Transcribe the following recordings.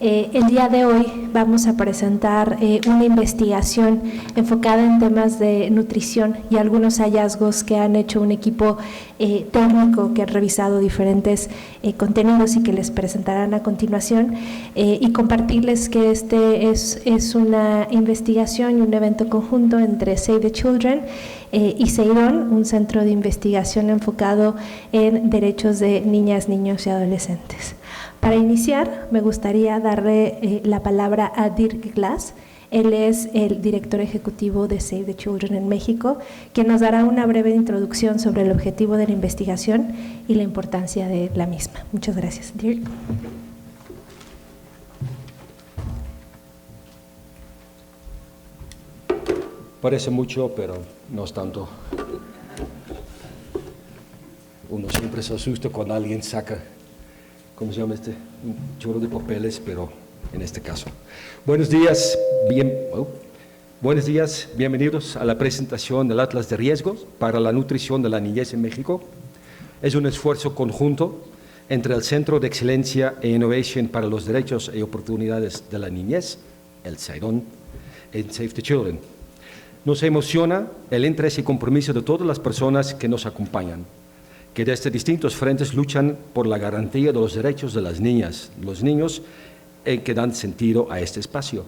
El día de hoy vamos a presentar una investigación enfocada en temas de nutrición y algunos hallazgos que han hecho un equipo técnico que ha revisado diferentes contenidos y que les presentarán a continuación, y compartirles que este es una investigación y un evento conjunto entre Save the Children y CEIDON, un centro de investigación enfocado en derechos de niñas, niños y adolescentes. Para iniciar, me gustaría darle la palabra a Dirk Glass. Él es el director ejecutivo de Save the Children en México, quien nos dará una breve introducción sobre el objetivo de la investigación y la importancia de la misma. Muchas gracias, Dirk. Parece mucho, pero no es tanto. Uno siempre se asusta cuando alguien saca, ¿cómo se llama este? Un chorro de papeles, pero en este caso. Buenos días, bienvenidos a la presentación del Atlas de Riesgos para la Nutrición de la Niñez en México. Es un esfuerzo conjunto entre el Centro de Excelencia e Innovación para los Derechos y Oportunidades de la Niñez, el CEIDON, y Save the Children. Nos emociona el interés y compromiso de todas las personas que nos acompañan, que desde distintos frentes luchan por la garantía de los derechos de las niñas, los niños, que dan sentido a este espacio.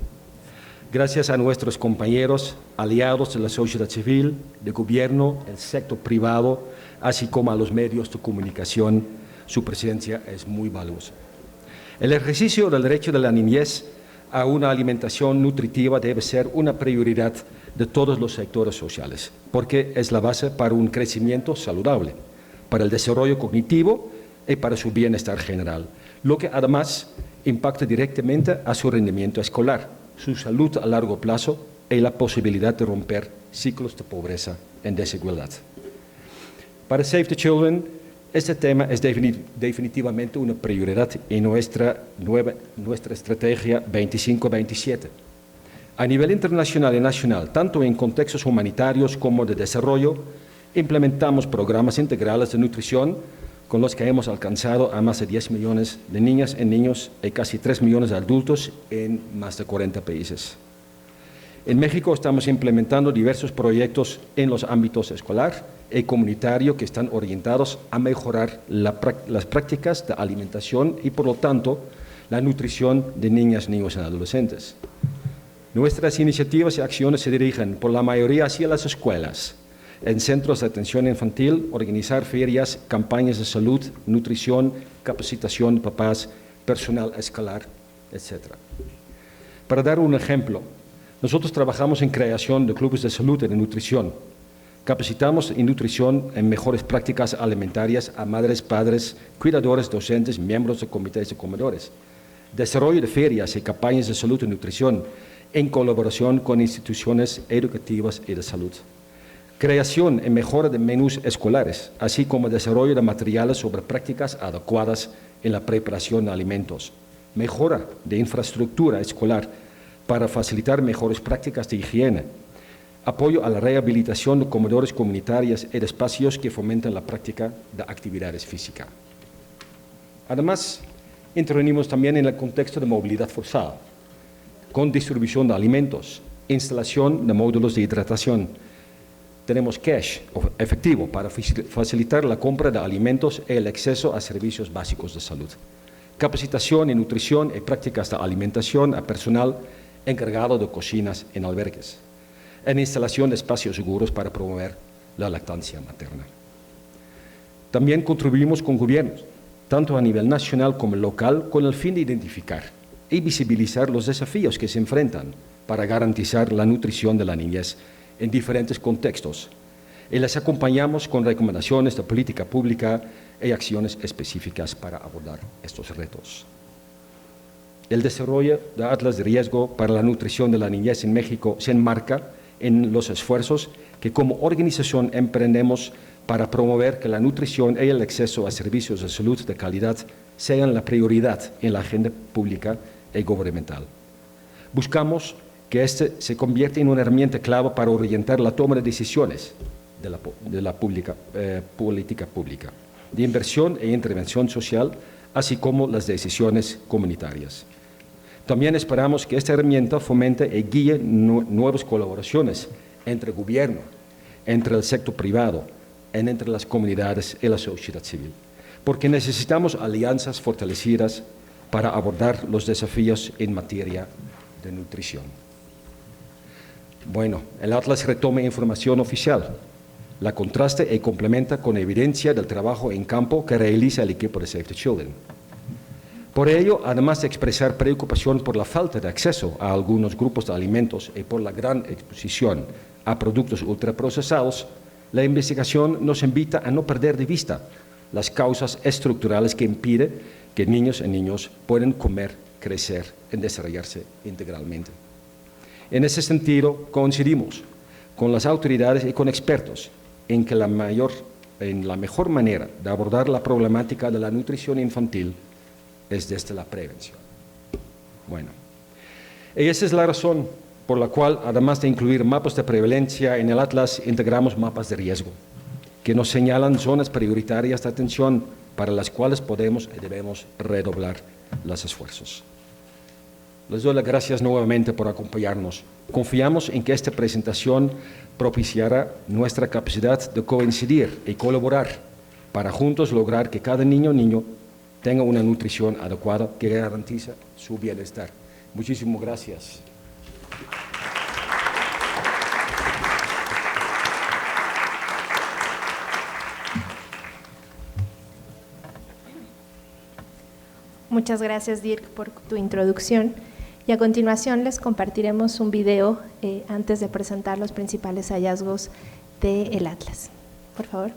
Gracias a nuestros compañeros, aliados de la sociedad civil, de gobierno, el sector privado, así como a los medios de comunicación, su presencia es muy valiosa. El ejercicio del derecho de la niñez a una alimentación nutritiva debe ser una prioridad de todos los sectores sociales, porque es la base para un crecimiento saludable, para el desarrollo cognitivo y para su bienestar general, lo que además impacta directamente a su rendimiento escolar, su salud a largo plazo y la posibilidad de romper ciclos de pobreza y desigualdad. Para Save the Children, este tema es definitivamente una prioridad en nuestra estrategia 25-27. A nivel internacional y nacional, tanto en contextos humanitarios como de desarrollo, implementamos programas integrales de nutrición con los que hemos alcanzado a más de 10 millones de niñas y niños y casi 3 millones de adultos en más de 40 países. En México estamos implementando diversos proyectos en los ámbitos escolar y comunitario que están orientados a mejorar las prácticas de alimentación y, por lo tanto, la nutrición de niñas, niños y adolescentes. Nuestras iniciativas y acciones se dirigen por la mayoría hacia las escuelas, en centros de atención infantil, organizar ferias, campañas de salud, nutrición, capacitación de papás, personal escolar, etc. Para dar un ejemplo, nosotros trabajamos en creación de clubes de salud y de nutrición. Capacitamos en nutrición en mejores prácticas alimentarias a madres, padres, cuidadores, docentes, miembros de comités de comedores. Desarrollo de ferias y campañas de salud y nutrición en colaboración con instituciones educativas y de salud. Creación y mejora de menús escolares, así como desarrollo de materiales sobre prácticas adecuadas en la preparación de alimentos. Mejora de infraestructura escolar para facilitar mejores prácticas de higiene. Apoyo a la rehabilitación de comedores comunitarios y de espacios que fomentan la práctica de actividades físicas. Además, intervenimos también en el contexto de movilidad forzada, con distribución de alimentos, instalación de módulos de hidratación. Tenemos cash, efectivo, para facilitar la compra de alimentos y el acceso a servicios básicos de salud. Capacitación en nutrición y prácticas de alimentación a personal encargado de cocinas en albergues. En instalación de espacios seguros para promover la lactancia materna. También contribuimos con gobiernos, tanto a nivel nacional como local, con el fin de identificar y visibilizar los desafíos que se enfrentan para garantizar la nutrición de la niñez en diferentes contextos, y les acompañamos con recomendaciones de política pública y acciones específicas para abordar estos retos. El desarrollo de Atlas de Riesgo para la Nutrición de la Niñez en México se enmarca en los esfuerzos que como organización emprendemos para promover que la nutrición y el acceso a servicios de salud de calidad sean la prioridad en la agenda pública y gubernamental. Buscamos que este se convierta en una herramienta clave para orientar la toma de decisiones de la política pública, de inversión e intervención social, así como las decisiones comunitarias. También esperamos que esta herramienta fomente y guíe nuevas colaboraciones entre el gobierno, entre el sector privado, entre las comunidades y la sociedad civil, porque necesitamos alianzas fortalecidas para abordar los desafíos en materia de nutrición. Bueno, el Atlas retoma información oficial, la contrasta y complementa con evidencia del trabajo en campo que realiza el equipo de Save the Children. Por ello, además de expresar preocupación por la falta de acceso a algunos grupos de alimentos y por la gran exposición a productos ultraprocesados, la investigación nos invita a no perder de vista las causas estructurales que impiden que niños y niñas puedan comer, crecer y desarrollarse integralmente. En ese sentido, coincidimos con las autoridades y con expertos en que la mejor manera de abordar la problemática de la nutrición infantil es desde la prevención. Bueno, y esa es la razón por la cual, además de incluir mapas de prevalencia en el Atlas, integramos mapas de riesgo, que nos señalan zonas prioritarias de atención para las cuales podemos y debemos redoblar los esfuerzos. Les doy las gracias nuevamente por acompañarnos. Confiamos en que esta presentación propiciará nuestra capacidad de coincidir y colaborar para juntos lograr que cada niño o niño tenga una nutrición adecuada que garantiza su bienestar. Muchísimas gracias. Muchas gracias, Dirk, por tu introducción. Y a continuación les compartiremos un video antes de presentar los principales hallazgos del Atlas. Por favor.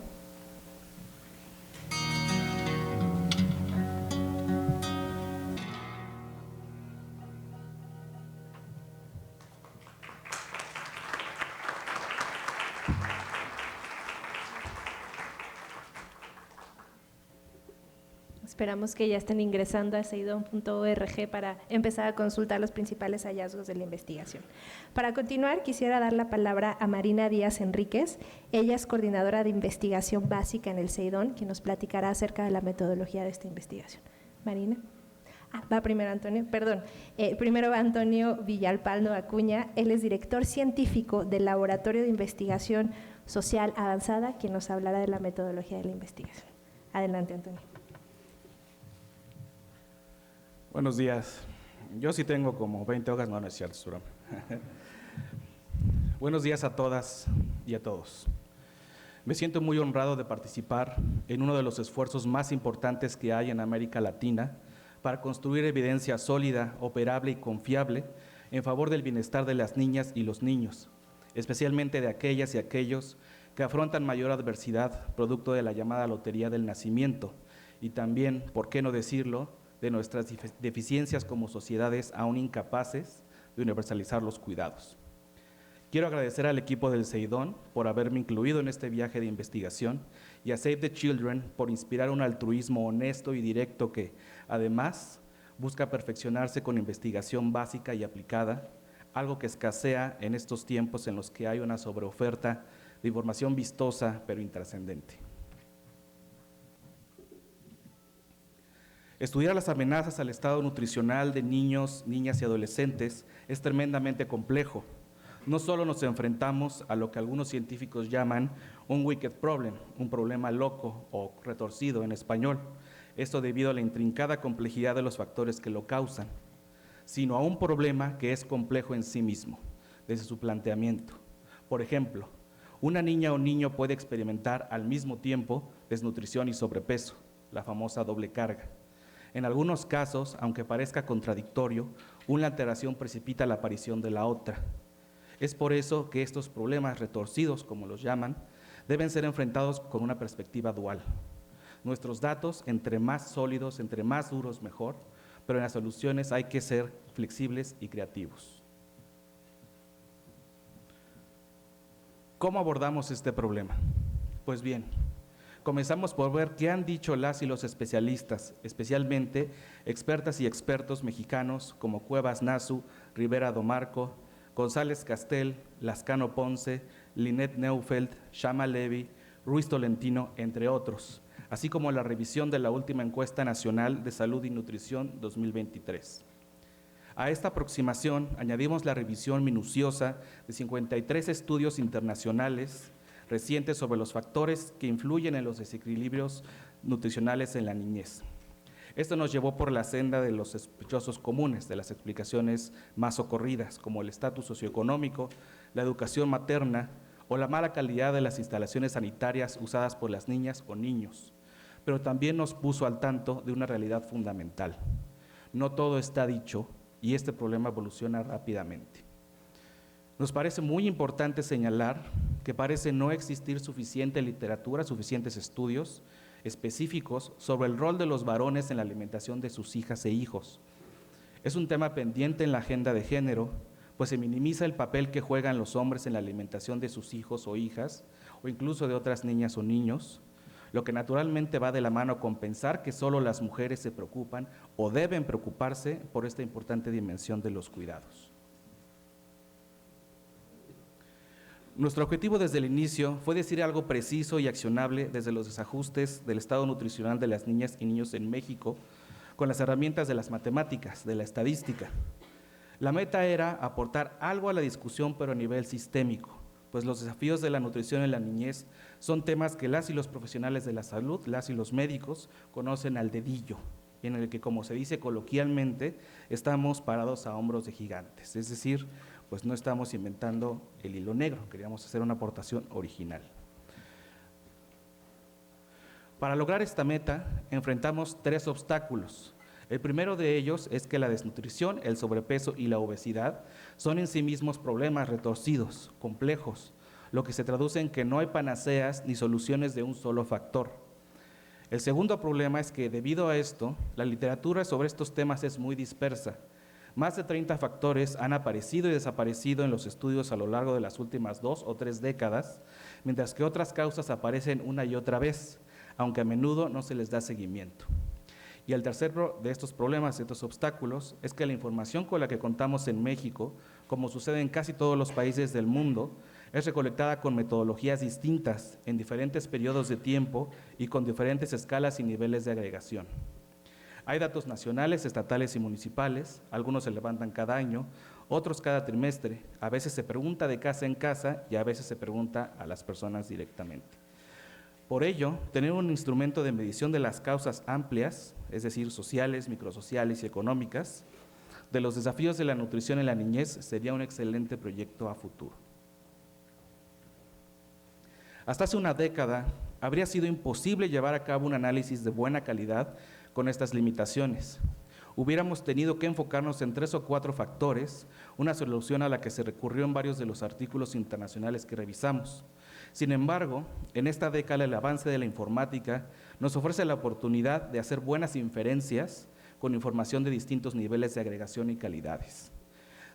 Esperamos que ya estén ingresando a seidon.org para empezar a consultar los principales hallazgos de la investigación. Para continuar, quisiera dar la palabra a Marina Díaz Enríquez. Ella es coordinadora de investigación básica en el Seidon, quien nos platicará acerca de la metodología de esta investigación. Marina. Va primero Antonio, perdón. Primero va Antonio Villalpando Acuña. Él es director científico del Laboratorio de Investigación Social Avanzada, quien nos hablará de la metodología de la investigación. Adelante, Antonio. Buenos días. Yo sí tengo como 20 hojas, no es cierto, es broma. Buenos días a todas y a todos. Me siento muy honrado de participar en uno de los esfuerzos más importantes que hay en América Latina para construir evidencia sólida, operable y confiable en favor del bienestar de las niñas y los niños, especialmente de aquellas y aquellos que afrontan mayor adversidad producto de la llamada lotería del nacimiento y también, por qué no decirlo, de nuestras deficiencias como sociedades aún incapaces de universalizar los cuidados. Quiero agradecer al equipo del Seidon por haberme incluido en este viaje de investigación y a Save the Children por inspirar un altruismo honesto y directo que, además, busca perfeccionarse con investigación básica y aplicada, algo que escasea en estos tiempos en los que hay una sobreoferta de información vistosa pero intrascendente. Estudiar las amenazas al estado nutricional de niños, niñas y adolescentes es tremendamente complejo. No solo nos enfrentamos a lo que algunos científicos llaman un wicked problem, un problema loco o retorcido en español, esto debido a la intrincada complejidad de los factores que lo causan, sino a un problema que es complejo en sí mismo, desde su planteamiento. Por ejemplo, una niña o niño puede experimentar al mismo tiempo desnutrición y sobrepeso, la famosa doble carga. En algunos casos, aunque parezca contradictorio, una alteración precipita la aparición de la otra. Es por eso que estos problemas retorcidos, como los llaman, deben ser enfrentados con una perspectiva dual. Nuestros datos, entre más sólidos, entre más duros, mejor, pero en las soluciones hay que ser flexibles y creativos. ¿Cómo abordamos este problema? Pues bien, comenzamos por ver qué han dicho las y los especialistas, especialmente expertas y expertos mexicanos como Cuevas Nasu, Rivera Domarco, González Castel, Lascano Ponce, Lynette Neufeld, Shama Levy, Ruiz Tolentino, entre otros, así como la revisión de la última encuesta nacional de salud y nutrición 2023. A esta aproximación añadimos la revisión minuciosa de 53 estudios internacionales recientes sobre los factores que influyen en los desequilibrios nutricionales en la niñez. Esto nos llevó por la senda de los sospechosos comunes, de las explicaciones más socorridas, como el estatus socioeconómico, la educación materna o la mala calidad de las instalaciones sanitarias usadas por las niñas o niños. Pero también nos puso al tanto de una realidad fundamental. No todo está dicho y este problema evoluciona rápidamente. Nos parece muy importante señalar que parece no existir suficiente literatura, suficientes estudios específicos sobre el rol de los varones en la alimentación de sus hijas e hijos. Es un tema pendiente en la agenda de género, pues se minimiza el papel que juegan los hombres en la alimentación de sus hijos o hijas, o incluso de otras niñas o niños, lo que naturalmente va de la mano con pensar que solo las mujeres se preocupan o deben preocuparse por esta importante dimensión de los cuidados. Nuestro objetivo desde el inicio fue decir algo preciso y accionable desde los desajustes del estado nutricional de las niñas y niños en México con las herramientas de las matemáticas, de la estadística. La meta era aportar algo a la discusión, pero a nivel sistémico, pues los desafíos de la nutrición en la niñez son temas que las y los profesionales de la salud, las y los médicos, conocen al dedillo, y en el que, como se dice coloquialmente, estamos parados a hombros de gigantes, es decir, pues no estamos inventando el hilo negro, queríamos hacer una aportación original. Para lograr esta meta, enfrentamos 3 obstáculos. El primero de ellos es que la desnutrición, el sobrepeso y la obesidad son en sí mismos problemas retorcidos, complejos, lo que se traduce en que no hay panaceas ni soluciones de un solo factor. El segundo problema es que, debido a esto, la literatura sobre estos temas es muy dispersa. Más de 30 factores han aparecido y desaparecido en los estudios a lo largo de las últimas 2 o 3 décadas, mientras que otras causas aparecen una y otra vez, aunque a menudo no se les da seguimiento. Y el tercero de estos problemas, de estos obstáculos, es que la información con la que contamos en México, como sucede en casi todos los países del mundo, es recolectada con metodologías distintas, en diferentes periodos de tiempo y con diferentes escalas y niveles de agregación. Hay datos nacionales, estatales y municipales, algunos se levantan cada año, otros cada trimestre, a veces se pregunta de casa en casa y a veces se pregunta a las personas directamente. Por ello, tener un instrumento de medición de las causas amplias, es decir, sociales, microsociales y económicas, de los desafíos de la nutrición en la niñez sería un excelente proyecto a futuro. Hasta hace una década, habría sido imposible llevar a cabo un análisis de buena calidad con estas limitaciones. Hubiéramos tenido que enfocarnos en 3 o 4 factores, una solución a la que se recurrió en varios de los artículos internacionales que revisamos. Sin embargo, en esta década el avance de la informática nos ofrece la oportunidad de hacer buenas inferencias con información de distintos niveles de agregación y calidades.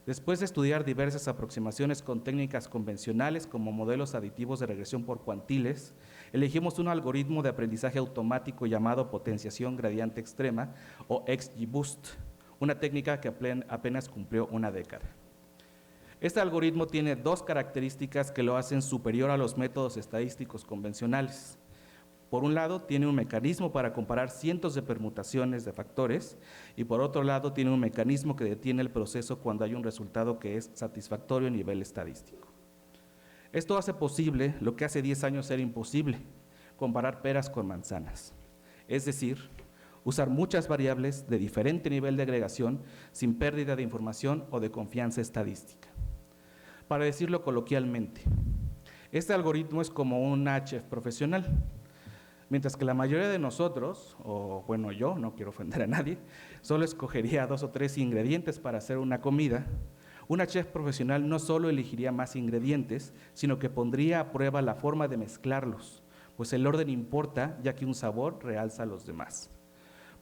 Después de estudiar diversas aproximaciones con técnicas convencionales como modelos aditivos de regresión por cuantiles, elegimos un algoritmo de aprendizaje automático llamado potenciación gradiente extrema o XGBoost, una técnica que apenas cumplió una década. Este algoritmo tiene 2 características que lo hacen superior a los métodos estadísticos convencionales. Por un lado, tiene un mecanismo para comparar cientos de permutaciones de factores y por otro lado, tiene un mecanismo que detiene el proceso cuando hay un resultado que es satisfactorio a nivel estadístico. Esto hace posible lo que hace 10 años era imposible, comparar peras con manzanas. Es decir, usar muchas variables de diferente nivel de agregación sin pérdida de información o de confianza estadística. Para decirlo coloquialmente, este algoritmo es como un chef profesional. Mientras que la mayoría de nosotros, o bueno, yo, no quiero ofender a nadie, solo escogería 2 o 3 ingredientes para hacer una comida, una chef profesional no solo elegiría más ingredientes, sino que pondría a prueba la forma de mezclarlos, pues el orden importa, ya que un sabor realza a los demás.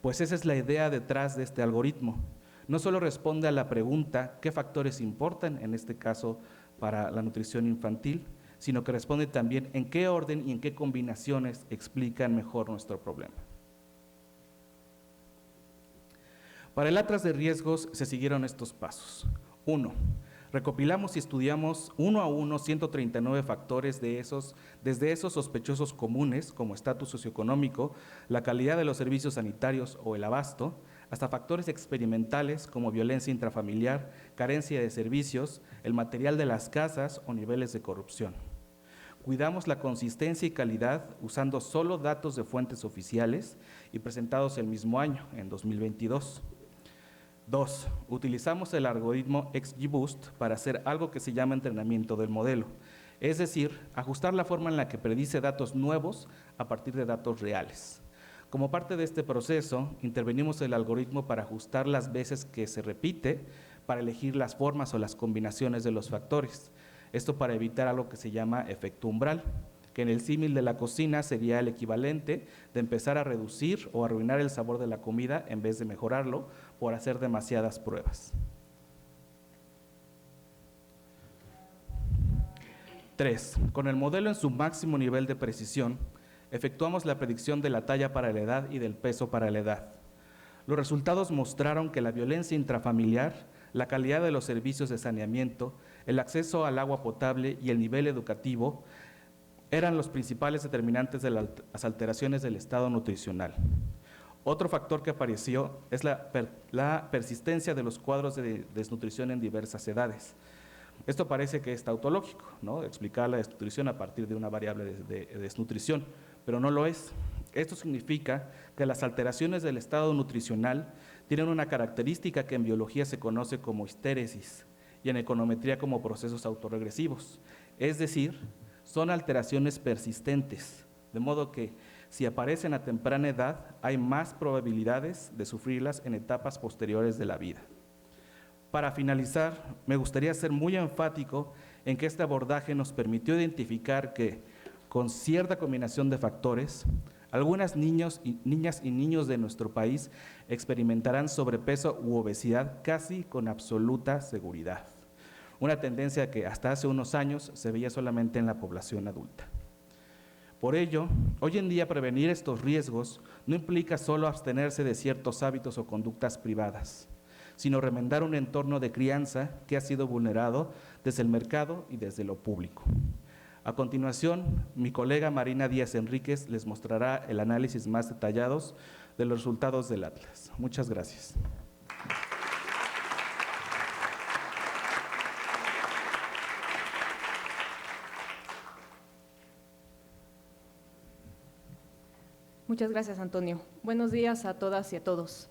Pues esa es la idea detrás de este algoritmo. No solo responde a la pregunta ¿qué factores importan?, en este caso para la nutrición infantil, sino que responde también en qué orden y en qué combinaciones explican mejor nuestro problema. Para el atlas de riesgos se siguieron estos pasos. 1. Recopilamos y estudiamos 1 a 1 139 factores desde esos sospechosos comunes como estatus socioeconómico, la calidad de los servicios sanitarios o el abasto, hasta factores experimentales como violencia intrafamiliar, carencia de servicios, el material de las casas o niveles de corrupción. Cuidamos la consistencia y calidad usando solo datos de fuentes oficiales y presentados el mismo año, en 2022. 2. Utilizamos el algoritmo XGBoost para hacer algo que se llama entrenamiento del modelo, es decir, ajustar la forma en la que predice datos nuevos a partir de datos reales. Como parte de este proceso, intervenimos el algoritmo para ajustar las veces que se repite, para elegir las formas o las combinaciones de los factores. Esto para evitar algo que se llama efecto umbral, que en el símil de la cocina sería el equivalente de empezar a reducir o arruinar el sabor de la comida en vez de mejorarlo por hacer demasiadas pruebas. 3. Con el modelo en su máximo nivel de precisión, efectuamos la predicción de la talla para la edad y del peso para la edad. Los resultados mostraron que la violencia intrafamiliar, la calidad de los servicios de saneamiento, el acceso al agua potable y el nivel educativo eran los principales determinantes de las alteraciones del estado nutricional. Otro factor que apareció es la persistencia de los cuadros de desnutrición en diversas edades. Esto parece que es tautológico, ¿no? Explicar la desnutrición a partir de una variable de desnutrición, pero no lo es. Esto significa que las alteraciones del estado nutricional tienen una característica que en biología se conoce como histéresis y en econometría como procesos autorregresivos. Es decir, son alteraciones persistentes, de modo que si aparecen a temprana edad, hay más probabilidades de sufrirlas en etapas posteriores de la vida. Para finalizar, me gustaría ser muy enfático en que este abordaje nos permitió identificar que, con cierta combinación de factores, algunas niñas y niños de nuestro país experimentarán sobrepeso u obesidad casi con absoluta seguridad. Una tendencia que hasta hace unos años se veía solamente en la población adulta. Por ello, hoy en día prevenir estos riesgos no implica solo abstenerse de ciertos hábitos o conductas privadas, sino remendar un entorno de crianza que ha sido vulnerado desde el mercado y desde lo público. A continuación, mi colega Marina Díaz Enríquez les mostrará el análisis más detallados de los resultados del Atlas. Muchas gracias. Muchas gracias, Antonio. Buenos días a todas y a todos.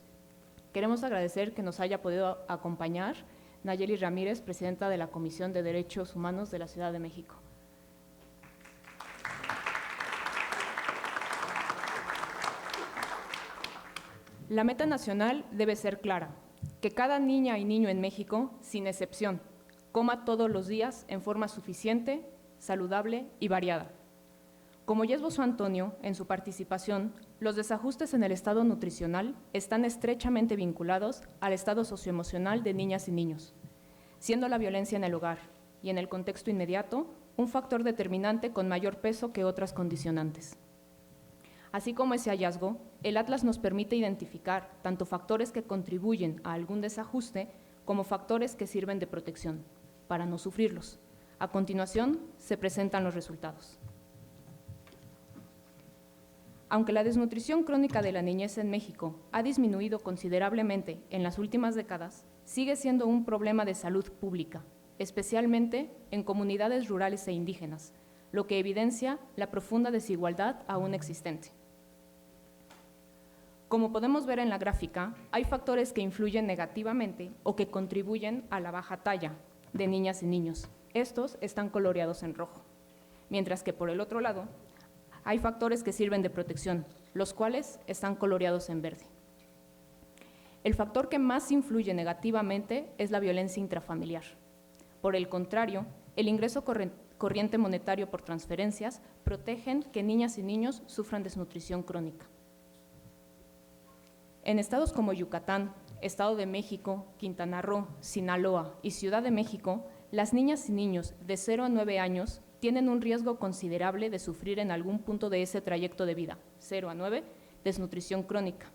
Queremos agradecer que nos haya podido acompañar Nayeli Ramírez, presidenta de la Comisión de Derechos Humanos de la Ciudad de México. La meta nacional debe ser clara, que cada niña y niño en México, sin excepción, coma todos los días en forma suficiente, saludable y variada. Como ya esbozó Antonio en su participación, los desajustes en el estado nutricional están estrechamente vinculados al estado socioemocional de niñas y niños, siendo la violencia en el hogar y en el contexto inmediato un factor determinante con mayor peso que otras condicionantes. Así como ese hallazgo, el Atlas nos permite identificar tanto factores que contribuyen a algún desajuste como factores que sirven de protección, para no sufrirlos. A continuación, se presentan los resultados. Aunque la desnutrición crónica de la niñez en México ha disminuido considerablemente en las últimas décadas, sigue siendo un problema de salud pública, especialmente en comunidades rurales e indígenas, lo que evidencia la profunda desigualdad aún existente. Como podemos ver en la gráfica, hay factores que influyen negativamente o que contribuyen a la baja talla de niñas y niños. Estos están coloreados en rojo, mientras que por el otro lado, hay factores que sirven de protección, los cuales están coloreados en verde. El factor que más influye negativamente es la violencia intrafamiliar. Por el contrario, el ingreso corriente monetario por transferencias protegen que niñas y niños sufran desnutrición crónica. En estados como Yucatán, Estado de México, Quintana Roo, Sinaloa y Ciudad de México, las niñas y niños de 0 a 9 años tienen un riesgo considerable de sufrir en algún punto de ese trayecto de vida, 0 a 9, desnutrición crónica.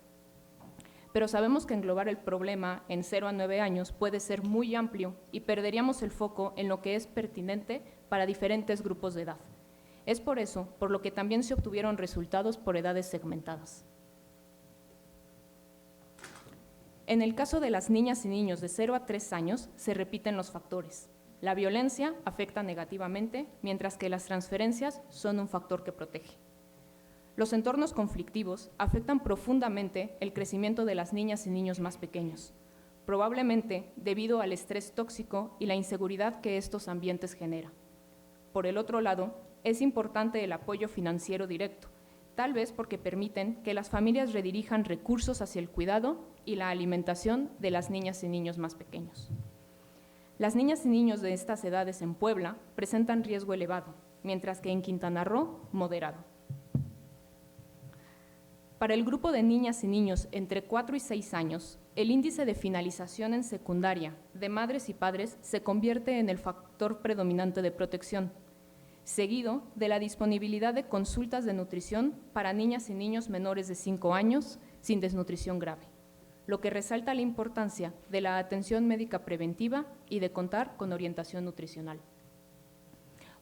Pero sabemos que englobar el problema en 0 a 9 años puede ser muy amplio y perderíamos el foco en lo que es pertinente para diferentes grupos de edad. Es por eso por lo que también se obtuvieron resultados por edades segmentadas. En el caso de las niñas y niños de 0 a 3 años, se repiten los factores. La violencia afecta negativamente, mientras que las transferencias son un factor que protege. Los entornos conflictivos afectan profundamente el crecimiento de las niñas y niños más pequeños, probablemente debido al estrés tóxico y la inseguridad que estos ambientes generan. Por el otro lado, es importante el apoyo financiero directo, tal vez porque permiten que las familias redirijan recursos hacia el cuidado y la alimentación de las niñas y niños más pequeños. Las niñas y niños de estas edades en Puebla presentan riesgo elevado, mientras que en Quintana Roo, moderado. Para el grupo de niñas y niños entre 4 y 6 años, el índice de finalización en secundaria de madres y padres se convierte en el factor predominante de protección, seguido de la disponibilidad de consultas de nutrición para niñas y niños menores de 5 años sin desnutrición grave, lo que resalta la importancia de la atención médica preventiva y de contar con orientación nutricional.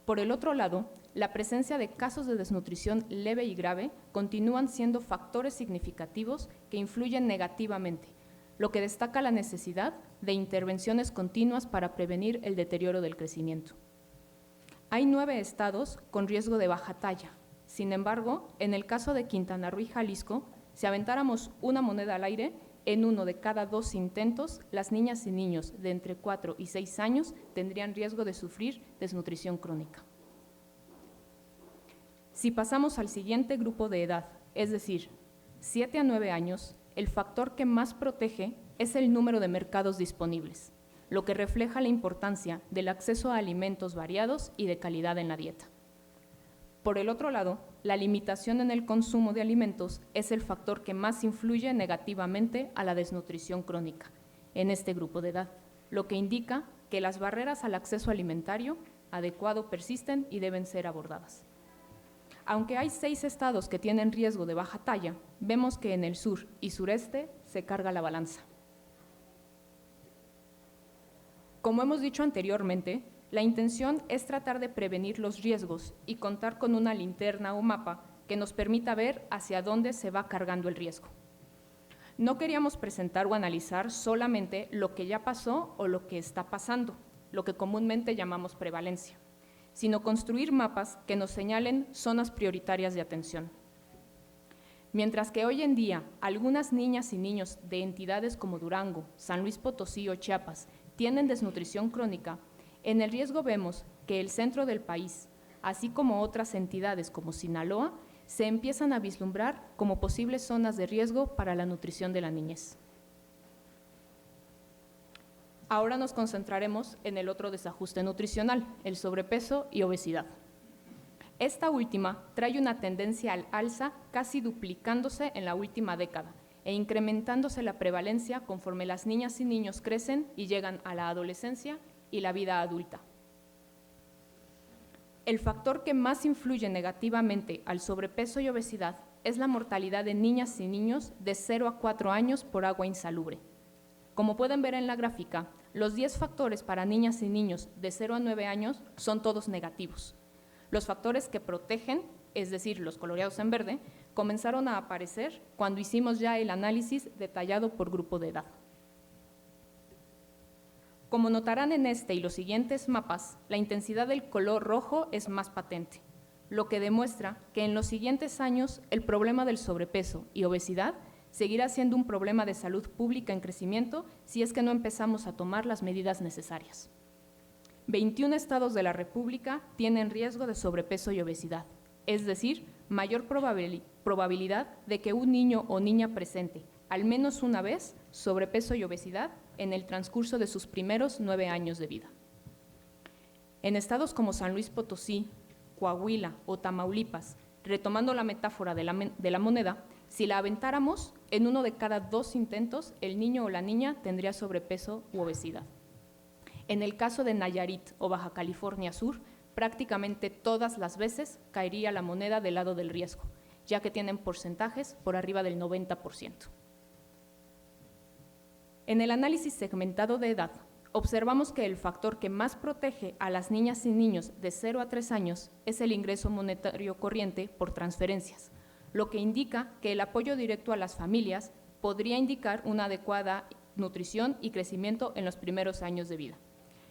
Por el otro lado, la presencia de casos de desnutrición leve y grave continúan siendo factores significativos que influyen negativamente, lo que destaca la necesidad de intervenciones continuas para prevenir el deterioro del crecimiento. Hay 9 estados con riesgo de baja talla. Sin embargo, en el caso de Quintana Roo y Jalisco, si aventáramos una moneda al aire, en 1 de cada 2 intentos, las niñas y niños de entre 4 y 6 años tendrían riesgo de sufrir desnutrición crónica. Si pasamos al siguiente grupo de edad, es decir, 7 a 9 años, el factor que más protege es el número de mercados disponibles, lo que refleja la importancia del acceso a alimentos variados y de calidad en la dieta. Por el otro lado, la limitación en el consumo de alimentos es el factor que más influye negativamente a la desnutrición crónica en este grupo de edad, lo que indica que las barreras al acceso alimentario adecuado persisten y deben ser abordadas. Aunque hay 6 estados que tienen riesgo de baja talla, vemos que en el sur y sureste se carga la balanza. Como hemos dicho anteriormente, la intención es tratar de prevenir los riesgos y contar con una linterna o mapa que nos permita ver hacia dónde se va cargando el riesgo. No queríamos presentar o analizar solamente lo que ya pasó o lo que está pasando, lo que comúnmente llamamos prevalencia, sino construir mapas que nos señalen zonas prioritarias de atención. Mientras que hoy en día algunas niñas y niños de entidades como Durango, San Luis Potosí o Chiapas tienen desnutrición crónica, en el riesgo vemos que el centro del país, así como otras entidades como Sinaloa, se empiezan a vislumbrar como posibles zonas de riesgo para la nutrición de la niñez. Ahora nos concentraremos en el otro desajuste nutricional, el sobrepeso y obesidad. Esta última trae una tendencia al alza casi duplicándose en la última década e incrementándose la prevalencia conforme las niñas y niños crecen y llegan a la adolescencia y la vida adulta. El factor que más influye negativamente al sobrepeso y obesidad es la mortalidad de niñas y niños de 0 a 4 años por agua insalubre. Como pueden ver en la gráfica, los 10 factores para niñas y niños de 0 a 9 años son todos negativos. Los factores que protegen, es decir, los coloreados en verde, comenzaron a aparecer cuando hicimos ya el análisis detallado por grupo de edad. Como notarán en este y los siguientes mapas, la intensidad del color rojo es más patente, lo que demuestra que en los siguientes años el problema del sobrepeso y obesidad seguirá siendo un problema de salud pública en crecimiento si es que no empezamos a tomar las medidas necesarias. 21 estados de la República tienen riesgo de sobrepeso y obesidad, es decir, mayor probabilidad de que un niño o niña presente al menos una vez sobrepeso y obesidad en el transcurso de sus primeros 9 años de vida. En estados como San Luis Potosí, Coahuila o Tamaulipas, retomando la metáfora de la moneda, si la aventáramos, en 1 de cada 2 intentos, el niño o la niña tendría sobrepeso u obesidad. En el caso de Nayarit o Baja California Sur, prácticamente todas las veces caería la moneda del lado del riesgo, ya que tienen porcentajes por arriba del 90%. En el análisis segmentado de edad, observamos que el factor que más protege a las niñas y niños de 0 a 3 años es el ingreso monetario corriente por transferencias, lo que indica que el apoyo directo a las familias podría indicar una adecuada nutrición y crecimiento en los primeros años de vida.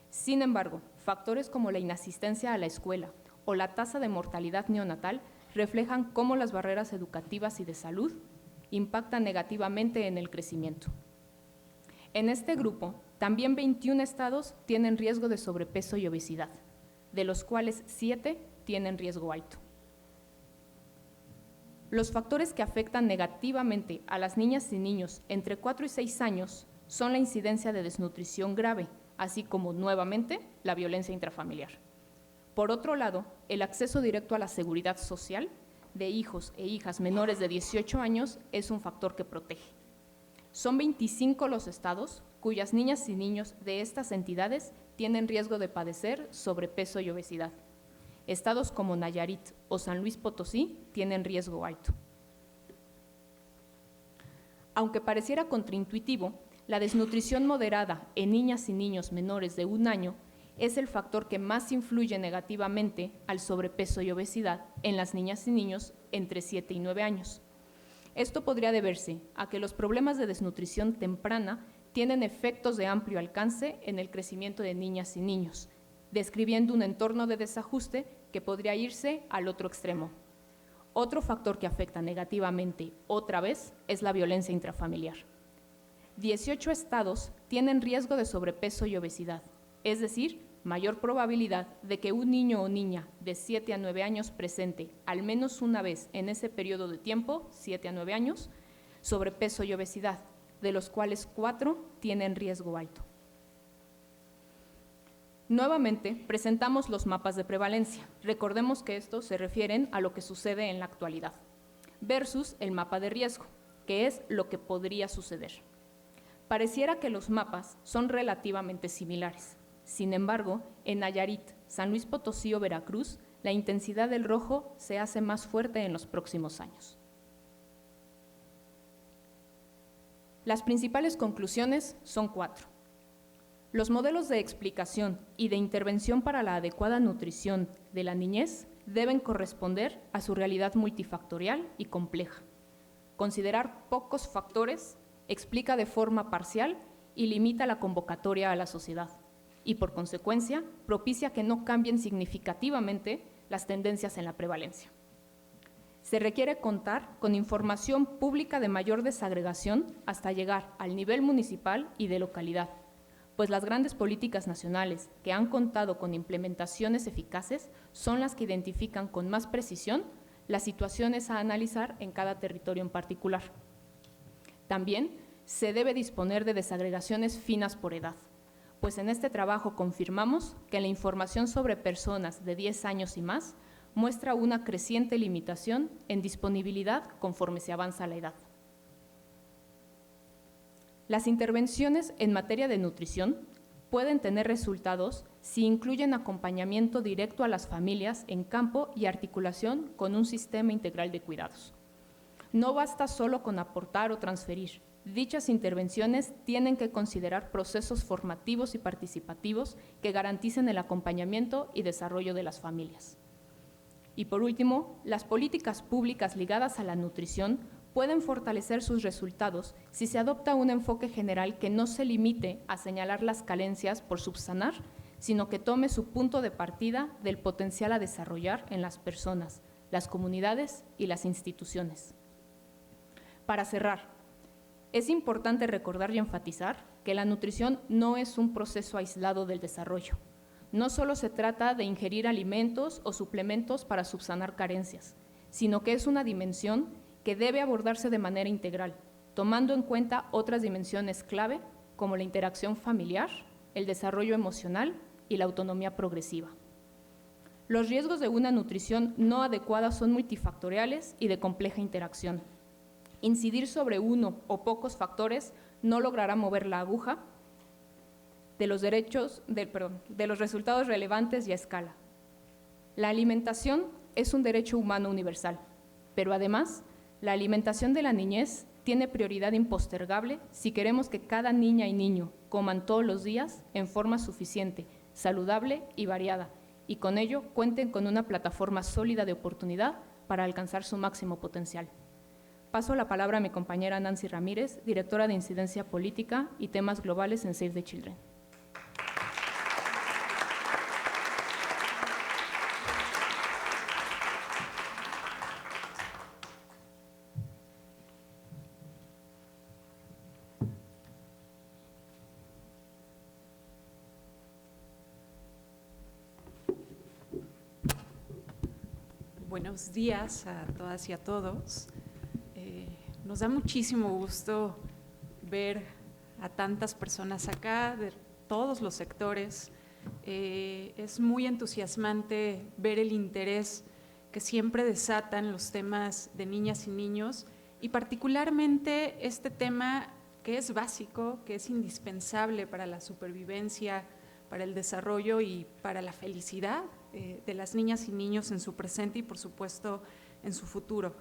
Sin embargo, factores como la inasistencia a la escuela o la tasa de mortalidad neonatal reflejan cómo las barreras educativas y de salud impactan negativamente en el crecimiento. En este grupo, también 21 estados tienen riesgo de sobrepeso y obesidad, de los cuales 7 tienen riesgo alto. Los factores que afectan negativamente a las niñas y niños entre 4 y 6 años son la incidencia de desnutrición grave, así como, nuevamente, la violencia intrafamiliar. Por otro lado, el acceso directo a la seguridad social de hijos e hijas menores de 18 años es un factor que protege. Son 25 los estados cuyas niñas y niños de estas entidades tienen riesgo de padecer sobrepeso y obesidad. Estados como Nayarit o San Luis Potosí tienen riesgo alto. Aunque pareciera contraintuitivo, la desnutrición moderada en niñas y niños menores de 1 año es el factor que más influye negativamente al sobrepeso y obesidad en las niñas y niños entre 7 y 9 años. Esto podría deberse a que los problemas de desnutrición temprana tienen efectos de amplio alcance en el crecimiento de niñas y niños, describiendo un entorno de desajuste que podría irse al otro extremo. Otro factor que afecta negativamente, otra vez, es la violencia intrafamiliar. 18 estados tienen riesgo de sobrepeso y obesidad, es decir, mayor probabilidad de que un niño o niña de 7 a 9 años presente al menos una vez en ese periodo de tiempo, 7 a 9 años, sobrepeso y obesidad, de los cuales 4 tienen riesgo alto. Nuevamente, presentamos los mapas de prevalencia. Recordemos que estos se refieren a lo que sucede en la actualidad, versus el mapa de riesgo, que es lo que podría suceder. Pareciera que los mapas son relativamente similares. Sin embargo, en Nayarit, San Luis Potosí o Veracruz, la intensidad del rojo se hace más fuerte en los próximos años. Las principales conclusiones son 4. Los modelos de explicación y de intervención para la adecuada nutrición de la niñez deben corresponder a su realidad multifactorial y compleja. Considerar pocos factores explica de forma parcial y limita la convocatoria a la sociedad y, por consecuencia, propicia que no cambien significativamente las tendencias en la prevalencia. Se requiere contar con información pública de mayor desagregación hasta llegar al nivel municipal y de localidad, pues las grandes políticas nacionales que han contado con implementaciones eficaces son las que identifican con más precisión las situaciones a analizar en cada territorio en particular. También se debe disponer de desagregaciones finas por edad, pues en este trabajo confirmamos que la información sobre personas de 10 años y más muestra una creciente limitación en disponibilidad conforme se avanza la edad. Las intervenciones en materia de nutrición pueden tener resultados si incluyen acompañamiento directo a las familias en campo y articulación con un sistema integral de cuidados. No basta solo con aportar o transferir. Dichas intervenciones tienen que considerar procesos formativos y participativos que garanticen el acompañamiento y desarrollo de las familias. Y por último, las políticas públicas ligadas a la nutrición pueden fortalecer sus resultados si se adopta un enfoque general que no se limite a señalar las carencias por subsanar, sino que tome su punto de partida del potencial a desarrollar en las personas, las comunidades y las instituciones. Para cerrar, es importante recordar y enfatizar que la nutrición no es un proceso aislado del desarrollo. No solo se trata de ingerir alimentos o suplementos para subsanar carencias, sino que es una dimensión que debe abordarse de manera integral, tomando en cuenta otras dimensiones clave como la interacción familiar, el desarrollo emocional y la autonomía progresiva. Los riesgos de una nutrición no adecuada son multifactoriales y de compleja interacción. Incidir sobre uno o pocos factores no logrará mover la aguja de los resultados relevantes y a escala. La alimentación es un derecho humano universal, pero además, la alimentación de la niñez tiene prioridad impostergable si queremos que cada niña y niño coman todos los días en forma suficiente, saludable y variada, y con ello cuenten con una plataforma sólida de oportunidad para alcanzar su máximo potencial. paso la palabra a mi compañera Nancy Ramírez, directora de Incidencia Política y Temas Globales en Save the Children. Buenos días a todas y a todos. Nos da muchísimo gusto ver a tantas personas acá, de todos los sectores. Es muy entusiasmante ver el interés que siempre desatan los temas de niñas y niños, y particularmente este tema que es básico, que es indispensable para la supervivencia, para el desarrollo y para la felicidad de las niñas y niños en su presente y, por supuesto, en su futuro.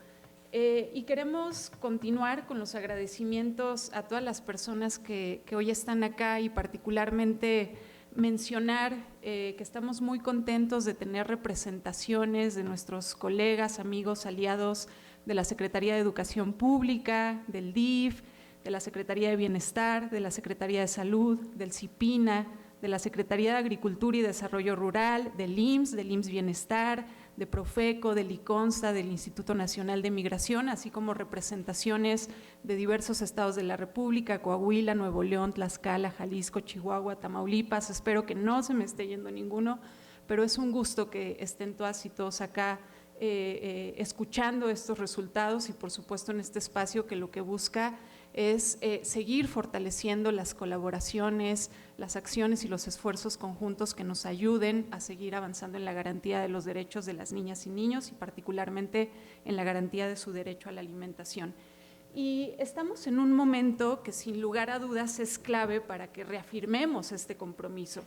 Y queremos continuar con los agradecimientos a todas las personas que hoy están acá, y particularmente mencionar que estamos muy contentos de tener representaciones de nuestros colegas, amigos, aliados de la Secretaría de Educación Pública, del DIF, de la Secretaría de Bienestar, de la Secretaría de Salud, del CIPINA, de la Secretaría de Agricultura y Desarrollo Rural, del IMSS Bienestar, de Profeco, del ICONSTA, del Instituto Nacional de Migración, así como representaciones de diversos estados de la República: Coahuila, Nuevo León, Tlaxcala, Jalisco, Chihuahua, Tamaulipas. Espero que no se me esté yendo ninguno, pero es un gusto que estén todas y todos acá escuchando estos resultados, y por supuesto en este espacio que lo que busca es seguir fortaleciendo las colaboraciones, las acciones y los esfuerzos conjuntos que nos ayuden a seguir avanzando en la garantía de los derechos de las niñas y niños, y particularmente en la garantía de su derecho a la alimentación. Y estamos en un momento que sin lugar a dudas es clave para que reafirmemos este compromiso.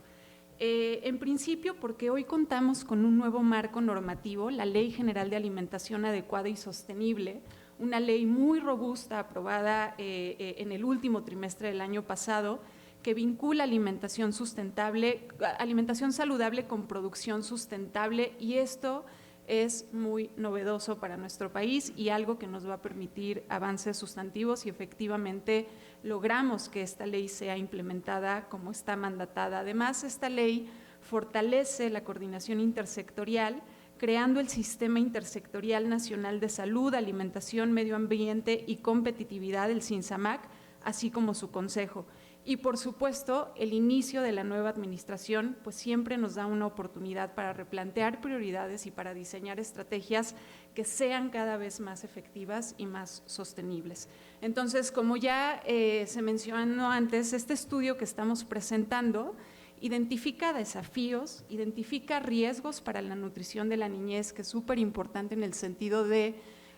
En principio, porque hoy contamos con un nuevo marco normativo, la Ley General de Alimentación Adecuada y Sostenible, una ley muy robusta aprobada en el último trimestre del año pasado, que vincula alimentación sustentable, alimentación saludable con producción sustentable, y esto es muy novedoso para nuestro país y algo que nos va a permitir avances sustantivos, y efectivamente logramos que esta ley sea implementada como está mandatada. Además, esta ley fortalece la coordinación intersectorial, creando el Sistema Intersectorial Nacional de Salud, Alimentación, Medio Ambiente y Competitividad, el SINSAMAC, así como su consejo. Y por supuesto, el inicio de la nueva administración pues siempre nos da una oportunidad para replantear prioridades y para diseñar estrategias que sean cada vez más efectivas y más sostenibles. Entonces, como ya se mencionó antes, este estudio que estamos presentando identifica desafíos, identifica riesgos para la nutrición de la niñez, que es súper importante en el sentido de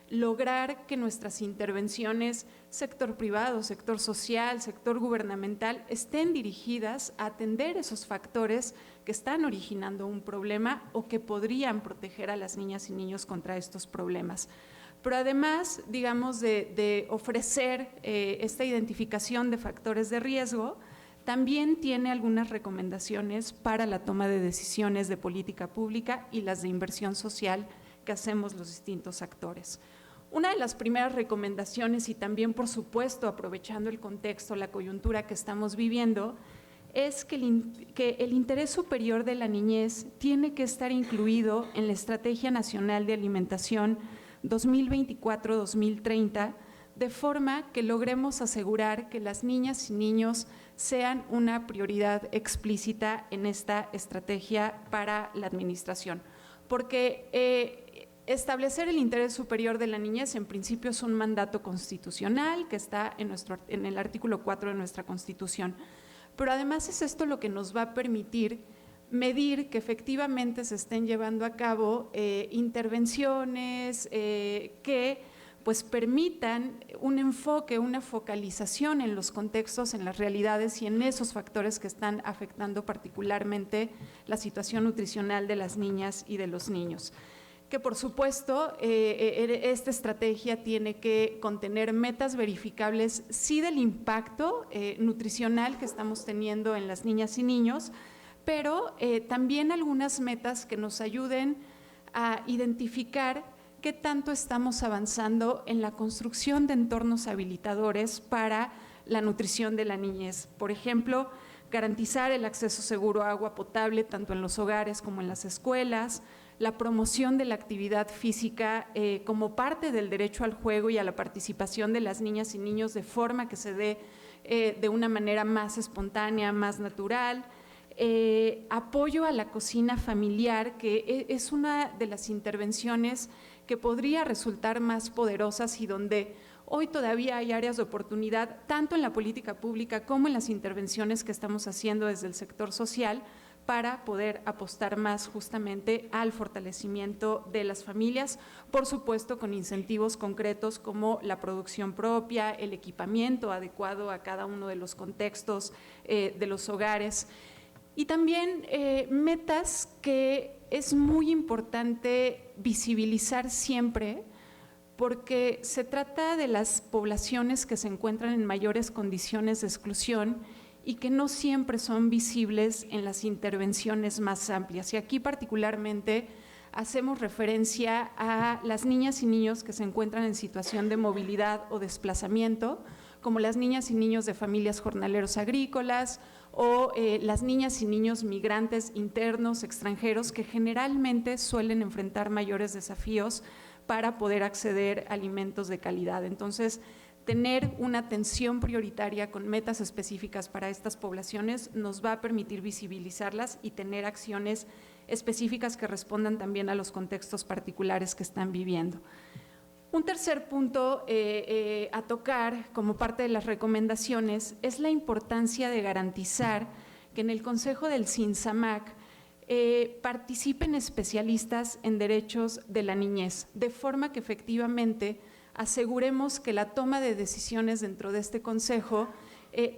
lograr que nuestras intervenciones, sector privado, sector social, sector gubernamental, estén dirigidas a atender esos factores que están originando un problema o que podrían proteger a las niñas y niños contra estos problemas. Pero además, digamos, de ofrecer esta identificación de factores de riesgo, también tiene algunas recomendaciones para la toma de decisiones de política pública y las de inversión social que hacemos los distintos actores. Una de las primeras recomendaciones, y también por supuesto aprovechando el contexto, la coyuntura que estamos viviendo, es que el interés superior de la niñez tiene que estar incluido en la Estrategia Nacional de Alimentación 2024-2030, de forma que logremos asegurar que las niñas y niños sean una prioridad explícita en esta estrategia para la administración. Porque establecer el interés superior de la niñez en principio es un mandato constitucional que está en el artículo 4 de nuestra Constitución, pero además es esto lo que nos va a permitir medir que efectivamente se estén llevando a cabo intervenciones que pues permitan un enfoque, una focalización en los contextos, en las realidades y en esos factores que están afectando particularmente la situación nutricional de las niñas y de los niños. Que por supuesto esta estrategia tiene que contener metas verificables, sí, del impacto nutricional que estamos teniendo en las niñas y niños, pero también algunas metas que nos ayuden a identificar qué tanto estamos avanzando en la construcción de entornos habilitadores para la nutrición de la niñez. Por ejemplo, garantizar el acceso seguro a agua potable tanto en los hogares como en las escuelas, la promoción de la actividad física como parte del derecho al juego y a la participación de las niñas y niños de forma que se dé de una manera más espontánea, más natural. Apoyo a la cocina familiar, que es una de las intervenciones que podría resultar más poderosas y donde hoy todavía hay áreas de oportunidad, tanto en la política pública como en las intervenciones que estamos haciendo desde el sector social, para poder apostar más justamente al fortalecimiento de las familias, por supuesto con incentivos concretos como la producción propia, el equipamiento adecuado a cada uno de los contextos de los hogares. Y también metas que es muy importante visibilizar siempre, porque se trata de las poblaciones que se encuentran en mayores condiciones de exclusión y que no siempre son visibles en las intervenciones más amplias. Y aquí particularmente hacemos referencia a las niñas y niños que se encuentran en situación de movilidad o desplazamiento, como las niñas y niños de familias jornaleros agrícolas o las niñas y niños migrantes internos, extranjeros, que generalmente suelen enfrentar mayores desafíos para poder acceder a alimentos de calidad. Entonces, tener una atención prioritaria con metas específicas para estas poblaciones nos va a permitir visibilizarlas y tener acciones específicas que respondan también a los contextos particulares que están viviendo. Un tercer punto a tocar como parte de las recomendaciones es la importancia de garantizar que en el Consejo del CINSAMAC participen especialistas en derechos de la niñez, de forma que efectivamente aseguremos que la toma de decisiones dentro de este consejo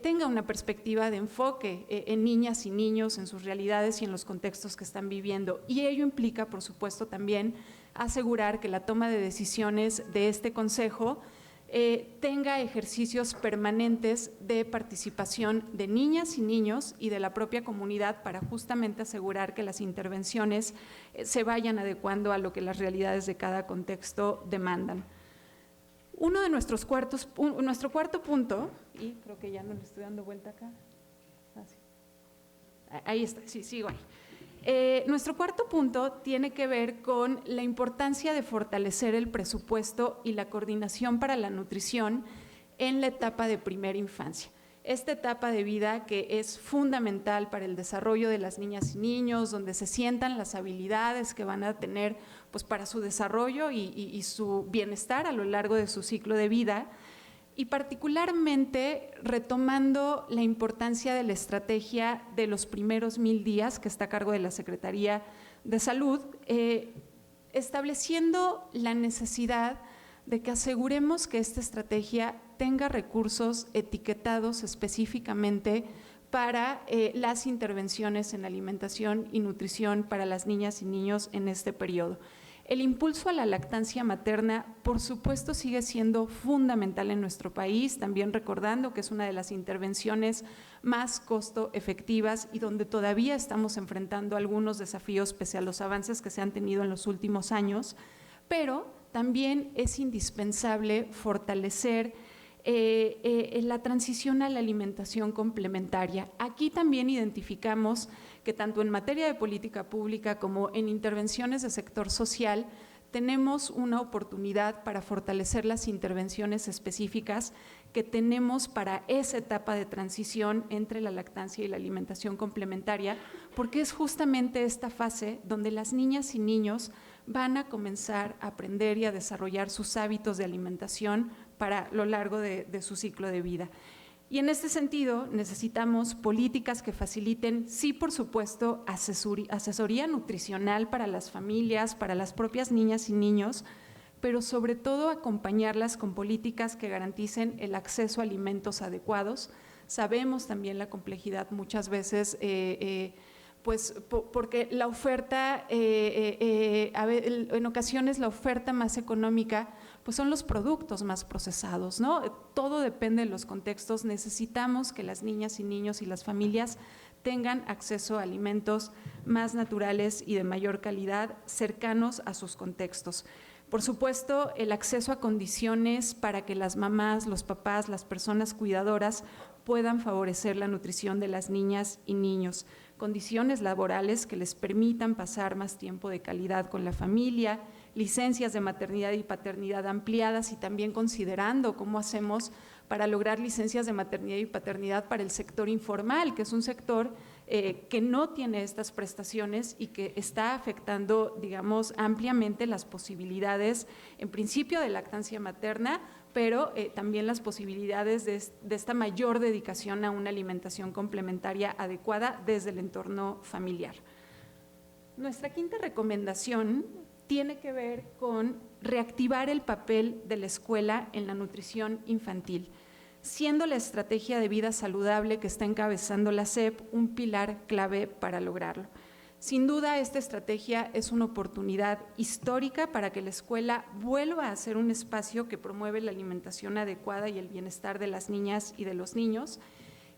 tenga una perspectiva de enfoque en niñas y niños, en sus realidades y en los contextos que están viviendo. Y ello implica, por supuesto, también asegurar que la toma de decisiones de este consejo tenga ejercicios permanentes de participación de niñas y niños y de la propia comunidad para justamente asegurar que las intervenciones se vayan adecuando a lo que las realidades de cada contexto demandan. Nuestro cuarto punto, y creo que ya no le estoy dando vuelta acá, ahí está, sí, sigo ahí. Nuestro cuarto punto tiene que ver con la importancia de fortalecer el presupuesto y la coordinación para la nutrición en la etapa de primera infancia. Esta etapa de vida que es fundamental para el desarrollo de las niñas y niños, donde se sientan las habilidades que van a tener pues, para su desarrollo y su bienestar a lo largo de su ciclo de vida, y particularmente retomando la importancia de la estrategia de los primeros 1000 días, que está a cargo de la Secretaría de Salud, estableciendo la necesidad de que aseguremos que esta estrategia tenga recursos etiquetados específicamente para las intervenciones en alimentación y nutrición para las niñas y niños en este periodo. El impulso a la lactancia materna, por supuesto, sigue siendo fundamental en nuestro país, también recordando que es una de las intervenciones más costo efectivas y donde todavía estamos enfrentando algunos desafíos pese a los avances que se han tenido en los últimos años, pero también es indispensable fortalecer la transición a la alimentación complementaria. Aquí también identificamos que tanto en materia de política pública como en intervenciones de sector social tenemos una oportunidad para fortalecer las intervenciones específicas que tenemos para esa etapa de transición entre la lactancia y la alimentación complementaria, porque es justamente esta fase donde las niñas y niños van a comenzar a aprender y a desarrollar sus hábitos de alimentación para lo largo de su ciclo de vida. Y en este sentido necesitamos políticas que faciliten, sí, por supuesto, asesoría nutricional para las familias, para las propias niñas y niños, pero sobre todo acompañarlas con políticas que garanticen el acceso a alimentos adecuados. Sabemos también la complejidad muchas veces, pues porque la oferta, en ocasiones la oferta más económica, pues son los productos más procesados, ¿no? Todo depende de los contextos. Necesitamos que las niñas y niños y las familias tengan acceso a alimentos más naturales y de mayor calidad, cercanos a sus contextos. Por supuesto, el acceso a condiciones para que las mamás, los papás, las personas cuidadoras puedan favorecer la nutrición de las niñas y niños, condiciones laborales que les permitan pasar más tiempo de calidad con la familia, licencias de maternidad y paternidad ampliadas y también considerando cómo hacemos para lograr licencias de maternidad y paternidad para el sector informal, que es un sector que no tiene estas prestaciones y que está afectando, digamos, ampliamente las posibilidades, en principio, de lactancia materna, pero también las posibilidades de esta mayor dedicación a una alimentación complementaria adecuada desde el entorno familiar. Nuestra quinta recomendación tiene que ver con reactivar el papel de la escuela en la nutrición infantil, siendo la estrategia de vida saludable que está encabezando la SEP un pilar clave para lograrlo. Sin duda, esta estrategia es una oportunidad histórica para que la escuela vuelva a ser un espacio que promueve la alimentación adecuada y el bienestar de las niñas y de los niños.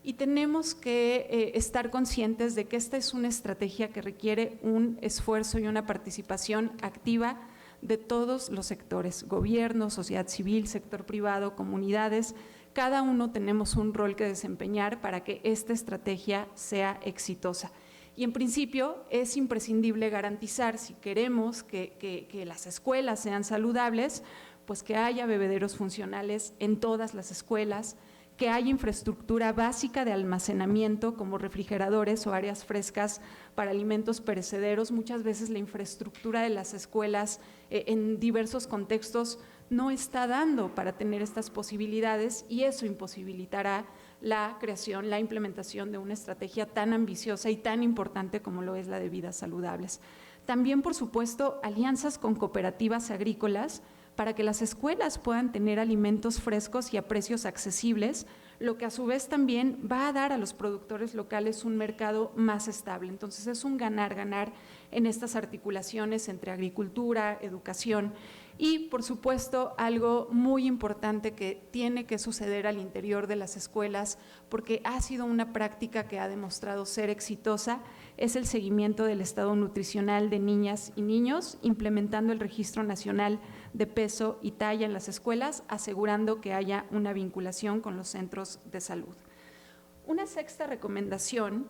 Y tenemos que estar conscientes de que esta es una estrategia que requiere un esfuerzo y una participación activa de todos los sectores, gobierno, sociedad civil, sector privado, comunidades. Cada uno tenemos un rol que desempeñar para que esta estrategia sea exitosa. Y en principio es imprescindible garantizar, si queremos que las escuelas sean saludables, pues que haya bebederos funcionales en todas las escuelas, que haya infraestructura básica de almacenamiento como refrigeradores o áreas frescas para alimentos perecederos. Muchas veces la infraestructura de las escuelas en diversos contextos no está dando para tener estas posibilidades y eso imposibilitará la creación, la implementación de una estrategia tan ambiciosa y tan importante como lo es la de vidas saludables. También, por supuesto, alianzas con cooperativas agrícolas para que las escuelas puedan tener alimentos frescos y a precios accesibles, lo que a su vez también va a dar a los productores locales un mercado más estable. Entonces es un ganar-ganar en estas articulaciones entre agricultura, educación y, por supuesto, algo muy importante que tiene que suceder al interior de las escuelas, porque ha sido una práctica que ha demostrado ser exitosa, es el seguimiento del estado nutricional de niñas y niños, implementando el Registro Nacional de Peso y Talla en las escuelas, asegurando que haya una vinculación con los centros de salud. Una sexta recomendación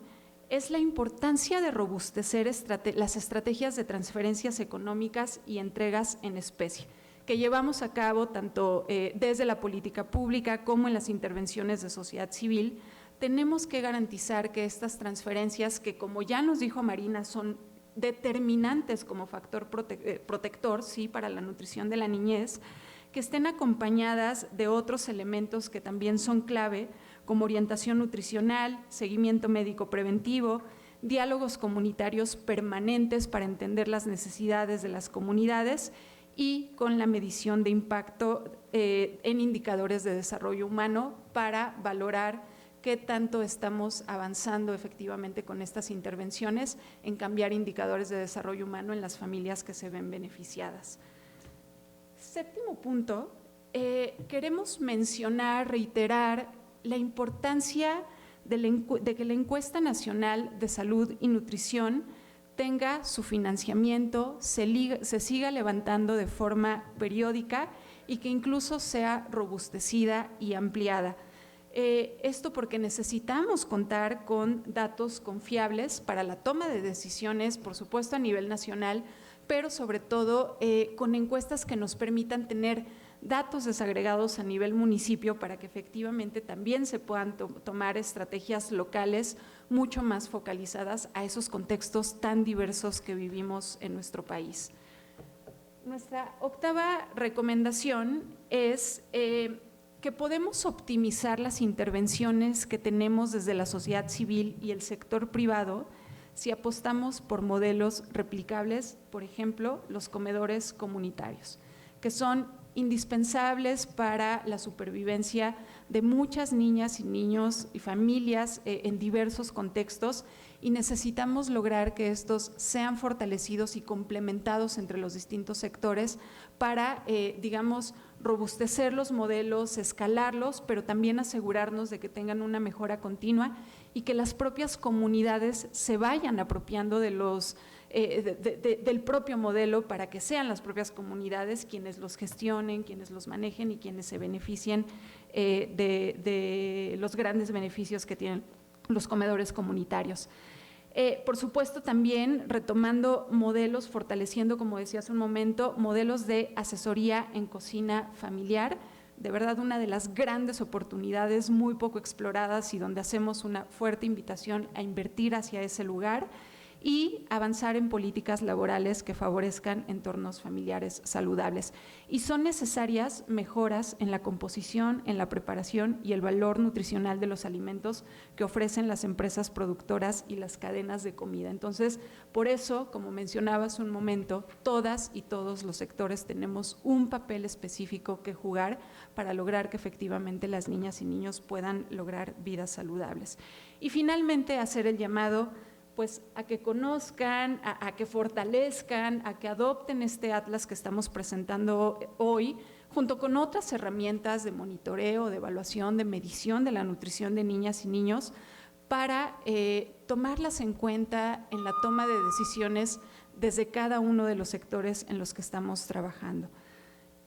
es la importancia de robustecer las estrategias de transferencias económicas y entregas en especie, que llevamos a cabo tanto desde la política pública como en las intervenciones de sociedad civil. Tenemos que garantizar que estas transferencias, que como ya nos dijo Marina, son determinantes como factor protector, ¿sí?, para la nutrición de la niñez, que estén acompañadas de otros elementos que también son clave, como orientación nutricional, seguimiento médico preventivo, diálogos comunitarios permanentes para entender las necesidades de las comunidades y con la medición de impacto en indicadores de desarrollo humano para valorar qué tanto estamos avanzando efectivamente con estas intervenciones en cambiar indicadores de desarrollo humano en las familias que se ven beneficiadas. Séptimo punto, queremos mencionar, reiterar la importancia de que la Encuesta Nacional de Salud y Nutrición tenga su financiamiento, se siga levantando de forma periódica y que incluso sea robustecida y ampliada. Esto porque necesitamos contar con datos confiables para la toma de decisiones, por supuesto a nivel nacional, pero sobre todo con encuestas que nos permitan tener datos desagregados a nivel municipio para que efectivamente también se puedan tomar estrategias locales mucho más focalizadas a esos contextos tan diversos que vivimos en nuestro país. Nuestra octava recomendación es que podemos optimizar las intervenciones que tenemos desde la sociedad civil y el sector privado si apostamos por modelos replicables, por ejemplo, los comedores comunitarios, que son indispensables para la supervivencia de muchas niñas y niños y familias en diversos contextos y necesitamos lograr que estos sean fortalecidos y complementados entre los distintos sectores para, digamos, robustecer los modelos, escalarlos, pero también asegurarnos de que tengan una mejora continua y que las propias comunidades se vayan apropiando de del propio modelo para que sean las propias comunidades quienes los gestionen, quienes los manejen y quienes se beneficien de los grandes beneficios que tienen los comedores comunitarios. Por supuesto, también retomando modelos, fortaleciendo, como decía hace un momento, modelos de asesoría en cocina familiar. De verdad, una de las grandes oportunidades muy poco exploradas y donde hacemos una fuerte invitación a invertir hacia ese lugar y avanzar en políticas laborales que favorezcan entornos familiares saludables. Y son necesarias mejoras en la composición, en la preparación y el valor nutricional de los alimentos que ofrecen las empresas productoras y las cadenas de comida. Entonces, por eso, como mencionaba hace un momento, todas y todos los sectores tenemos un papel específico que jugar para lograr que efectivamente las niñas y niños puedan lograr vidas saludables. Y finalmente, hacer el llamado pues a que conozcan, a que fortalezcan, a que adopten este atlas que estamos presentando hoy, junto con otras herramientas de monitoreo, de evaluación, de medición de la nutrición de niñas y niños, para tomarlas en cuenta en la toma de decisiones desde cada uno de los sectores en los que estamos trabajando.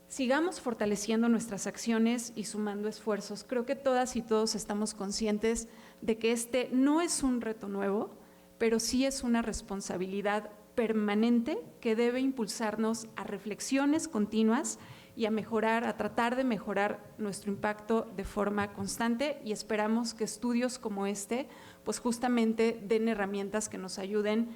Sigamos fortaleciendo nuestras acciones y sumando esfuerzos. Creo que todas y todos estamos conscientes de que este no es un reto nuevo, pero sí es una responsabilidad permanente que debe impulsarnos a reflexiones continuas y a mejorar, a tratar de mejorar nuestro impacto de forma constante, y esperamos que estudios como este pues justamente den herramientas que nos ayuden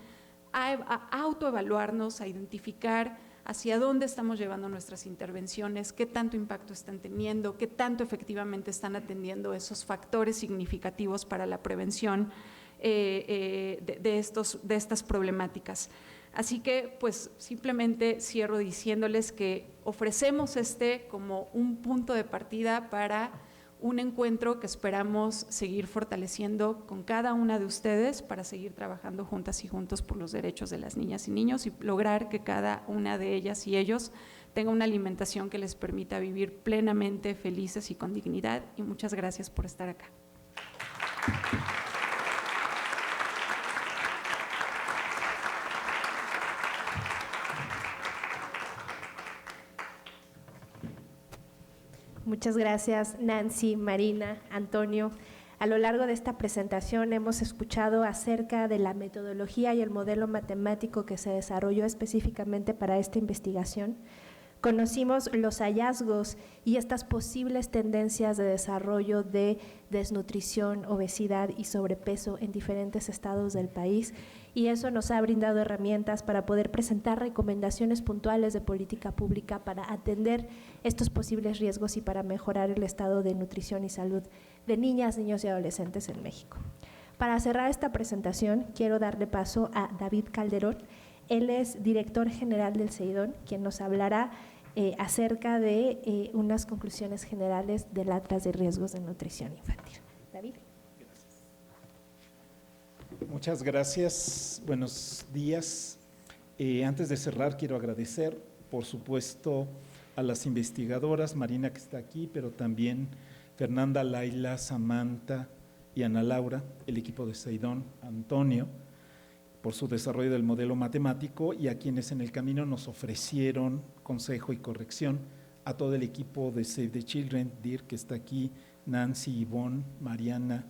a autoevaluarnos, a identificar hacia dónde estamos llevando nuestras intervenciones, qué tanto impacto están teniendo, qué tanto efectivamente están atendiendo esos factores significativos para la prevención de estas problemáticas. Así que pues simplemente cierro diciéndoles que ofrecemos como un punto de partida para un encuentro que esperamos seguir fortaleciendo con cada una de ustedes para seguir trabajando juntas y juntos por los derechos de las niñas y niños y lograr que cada una de ellas y ellos tenga una alimentación que les permita vivir plenamente felices y con dignidad. Y muchas gracias por estar acá. Muchas gracias, Nancy, Marina, Antonio. A lo largo de esta presentación hemos escuchado acerca de la metodología y el modelo matemático que se desarrolló específicamente para esta investigación. Conocimos los hallazgos y estas posibles tendencias de desarrollo de desnutrición, obesidad y sobrepeso en diferentes estados del país, y eso nos ha brindado herramientas para poder presentar recomendaciones puntuales de política pública para atender estos posibles riesgos y para mejorar el estado de nutrición y salud de niñas, niños y adolescentes en México. Para cerrar esta presentación, quiero darle paso a David Calderón. Él es director general del CEIDON, quien nos hablará acerca de unas conclusiones generales del Atlas de Riesgos de Nutrición Infantil. David. Muchas gracias. Buenos días. Antes de cerrar, quiero agradecer, por supuesto, a las investigadoras, Marina, que está aquí, pero también Fernanda, Laila, Samantha y Ana Laura, el equipo de CEIDON, Antonio, por su desarrollo del modelo matemático, y a quienes en el camino nos ofrecieron consejo y corrección, a todo el equipo de Save the Children, Dirk, que está aquí, Nancy, Ivonne, Mariana,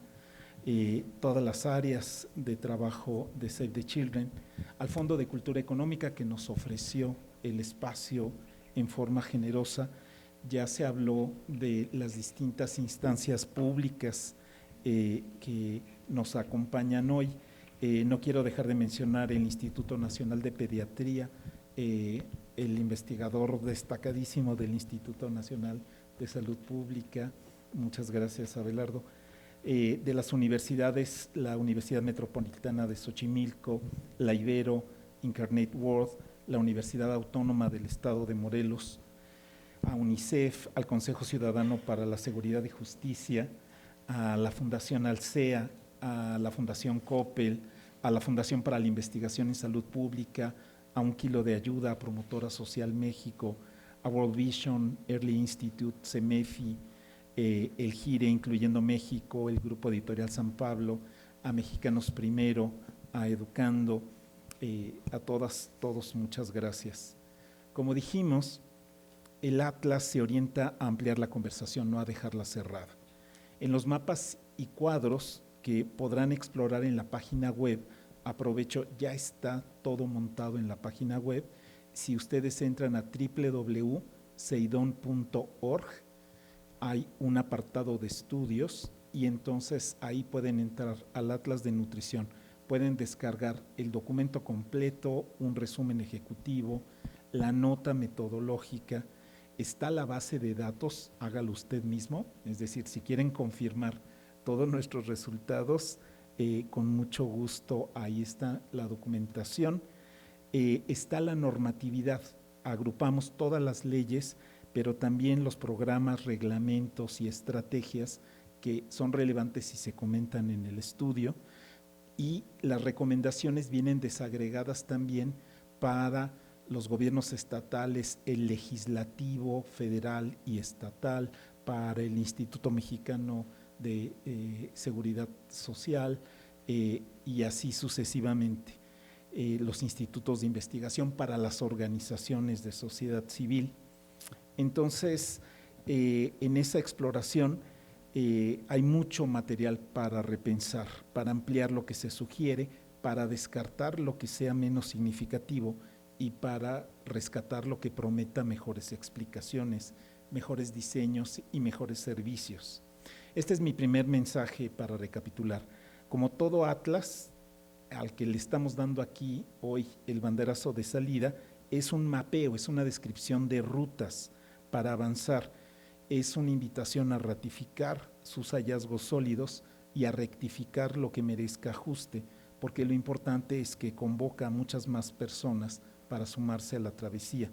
todas las áreas de trabajo de Save the Children, al Fondo de Cultura Económica que nos ofreció el espacio en forma generosa. Ya se habló de las distintas instancias públicas que nos acompañan hoy. No quiero dejar de mencionar el Instituto Nacional de Pediatría, el investigador destacadísimo del Instituto Nacional de Salud Pública, muchas gracias Abelardo, de las universidades, la Universidad Metropolitana de Xochimilco, la Ibero, Incarnate World, la Universidad Autónoma del Estado de Morelos, a UNICEF, al Consejo Ciudadano para la Seguridad y Justicia, a la Fundación Alsea, a la Fundación Coppel, a la Fundación para la Investigación en Salud Pública, a Un Kilo de Ayuda, a Promotora Social México, a World Vision, Early Institute, CEMEFI, el GIRE, incluyendo México, el Grupo Editorial San Pablo, a Mexicanos Primero, a Educando, a todos muchas gracias. Como dijimos, el Atlas se orienta a ampliar la conversación, no a dejarla cerrada. En los mapas y cuadros que podrán explorar en la página web, aprovecho, ya está todo montado en la página web. Si ustedes entran a www.ceidon.org, hay un apartado de estudios y entonces ahí pueden entrar al Atlas de Nutrición. Pueden descargar el documento completo, un resumen ejecutivo, la nota metodológica. Está la base de datos, hágalo usted mismo, es decir, si quieren confirmar todos nuestros resultados, con mucho gusto, ahí está la documentación. Está la normatividad, agrupamos todas las leyes, pero también los programas, reglamentos y estrategias que son relevantes y se comentan en el estudio, y las recomendaciones vienen desagregadas también para los gobiernos estatales, el legislativo federal y estatal, para el Instituto Mexicano de Seguridad Social, y así sucesivamente. Los institutos de investigación para las organizaciones de sociedad civil. Entonces, en esa exploración hay mucho material para repensar, para ampliar lo que se sugiere, para descartar lo que sea menos significativo y para rescatar lo que prometa mejores explicaciones, mejores diseños y mejores servicios. Este es mi primer mensaje para recapitular. Como todo Atlas, al que le estamos dando aquí hoy el banderazo de salida, es un mapeo, es una descripción de rutas para avanzar, es una invitación a ratificar sus hallazgos sólidos y a rectificar lo que merezca ajuste, porque lo importante es que convoca a muchas más personas para sumarse a la travesía.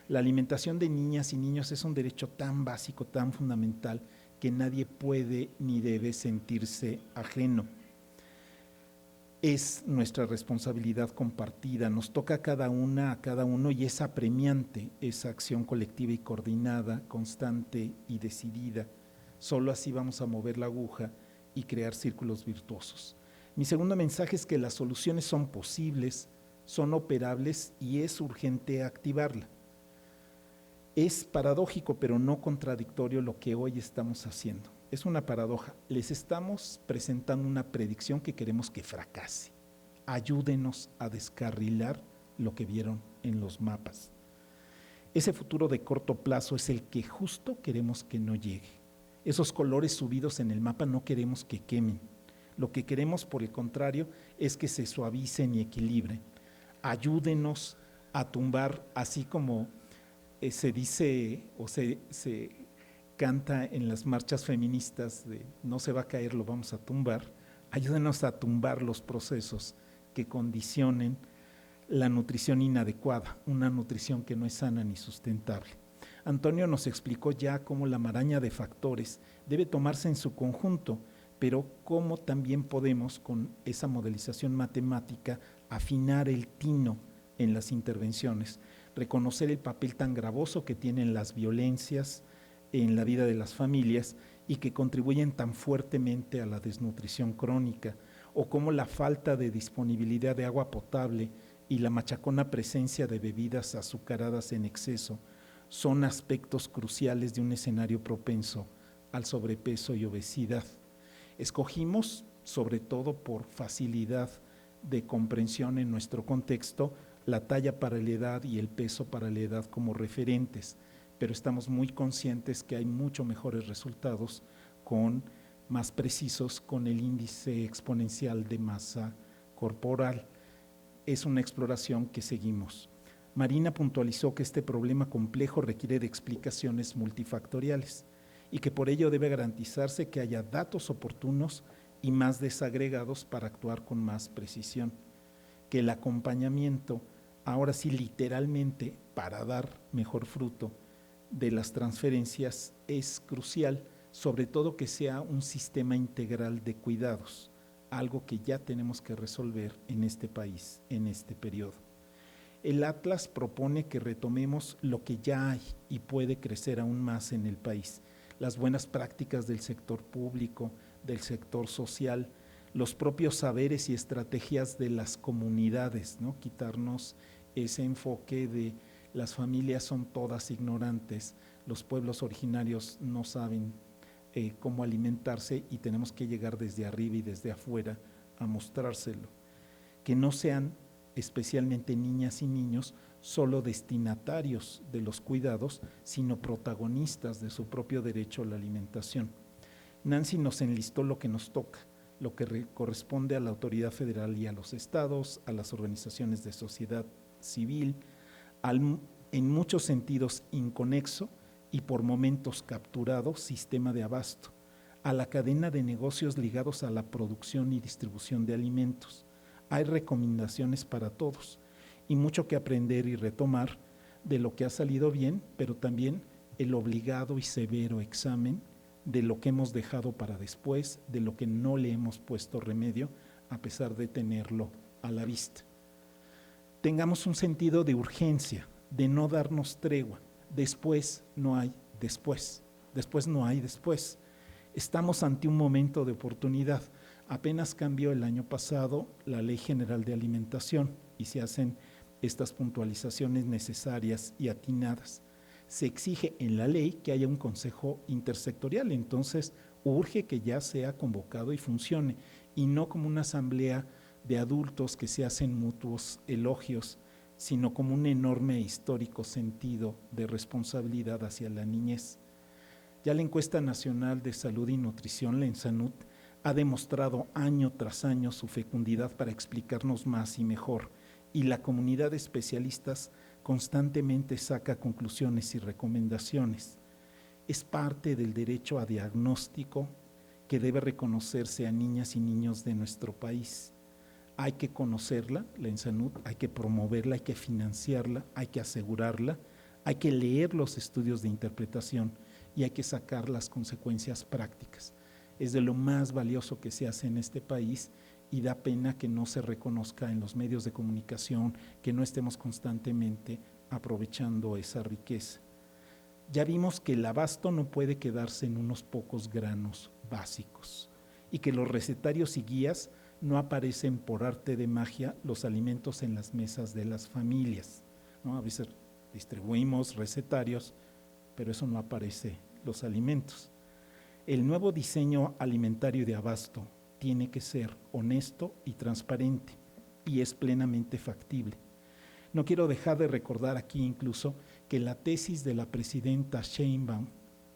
La alimentación de niñas y niños es un derecho tan básico, tan fundamental, que nadie puede ni debe sentirse ajeno. Es nuestra responsabilidad compartida, nos toca a cada una, a cada uno, y es apremiante esa acción colectiva y coordinada, constante y decidida. Solo así vamos a mover la aguja y crear círculos virtuosos. Mi segundo mensaje es que las soluciones son posibles, son operables y es urgente activarla. Es paradójico, pero no contradictorio lo que hoy estamos haciendo. Es una paradoja. Les estamos presentando una predicción que queremos que fracase. Ayúdenos a descarrilar lo que vieron en los mapas. Ese futuro de corto plazo es el que justo queremos que no llegue. Esos colores subidos en el mapa no queremos que quemen. Lo que queremos, por el contrario, es que se suavicen y equilibren. Ayúdenos a tumbar, así como se dice o se canta en las marchas feministas de no se va a caer, lo vamos a tumbar. Ayúdenos a tumbar los procesos que condicionen la nutrición inadecuada, una nutrición que no es sana ni sustentable. Antonio nos explicó ya cómo la maraña de factores debe tomarse en su conjunto, pero cómo también podemos, con esa modelización matemática, afinar el tino en las intervenciones, reconocer el papel tan gravoso que tienen las violencias en la vida de las familias y que contribuyen tan fuertemente a la desnutrición crónica, o cómo la falta de disponibilidad de agua potable y la machacona presencia de bebidas azucaradas en exceso son aspectos cruciales de un escenario propenso al sobrepeso y obesidad. Escogimos, sobre todo por facilidad de comprensión en nuestro contexto, la talla para la edad y el peso para la edad como referentes, pero estamos muy conscientes que hay mucho mejores resultados más precisos con el índice exponencial de masa corporal. Es una exploración que seguimos. Marina puntualizó que este problema complejo requiere de explicaciones multifactoriales y que por ello debe garantizarse que haya datos oportunos y más desagregados para actuar con más precisión, que el acompañamiento, ahora sí literalmente para dar mejor fruto de las transferencias, es crucial, sobre todo que sea un sistema integral de cuidados, algo que ya tenemos que resolver en este país, en este periodo. El Atlas propone que retomemos lo que ya hay y puede crecer aún más en el país, las buenas prácticas del sector público, del sector social, los propios saberes y estrategias de las comunidades, ¿no? Quitarnos ese enfoque de las familias son todas ignorantes, los pueblos originarios no saben cómo alimentarse y tenemos que llegar desde arriba y desde afuera a mostrárselo. Que no sean especialmente niñas y niños solo destinatarios de los cuidados, sino protagonistas de su propio derecho a la alimentación. Nancy nos enlistó lo que nos toca, lo que corresponde a la autoridad federal y a los estados, a las organizaciones de sociedad civil, en muchos sentidos inconexo y por momentos capturado sistema de abasto, a la cadena de negocios ligados a la producción y distribución de alimentos. Hay recomendaciones para todos y mucho que aprender y retomar de lo que ha salido bien, pero también el obligado y severo examen de lo que hemos dejado para después, de lo que no le hemos puesto remedio a pesar de tenerlo a la vista. Tengamos un sentido de urgencia, de no darnos tregua. Después no hay después, después no hay después. Estamos ante un momento de oportunidad. Apenas cambió el año pasado la Ley General de Alimentación y se hacen estas puntualizaciones necesarias y atinadas. Se exige en la ley que haya un consejo intersectorial, entonces urge que ya sea convocado y funcione, y no como una asamblea de adultos que se hacen mutuos elogios, sino como un enorme e histórico sentido de responsabilidad hacia la niñez. Ya la encuesta nacional de salud y nutrición, la ENSANUT, ha demostrado año tras año su fecundidad para explicarnos más y mejor, y la comunidad de especialistas constantemente saca conclusiones y recomendaciones. Es parte del derecho a diagnóstico que debe reconocerse a niñas y niños de nuestro país. Hay que conocerla, la ENSANUT, hay que promoverla, hay que financiarla, hay que asegurarla, hay que leer los estudios de interpretación y hay que sacar las consecuencias prácticas. Es de lo más valioso que se hace en este país y da pena que no se reconozca en los medios de comunicación, que no estemos constantemente aprovechando esa riqueza. Ya vimos que el abasto no puede quedarse en unos pocos granos básicos y que los recetarios y guías no aparecen por arte de magia los alimentos en las mesas de las familias, ¿no? A veces distribuimos recetarios, pero eso no aparece los alimentos. El nuevo diseño alimentario de abasto tiene que ser honesto y transparente y es plenamente factible. No quiero dejar de recordar aquí incluso que la tesis de la presidenta Sheinbaum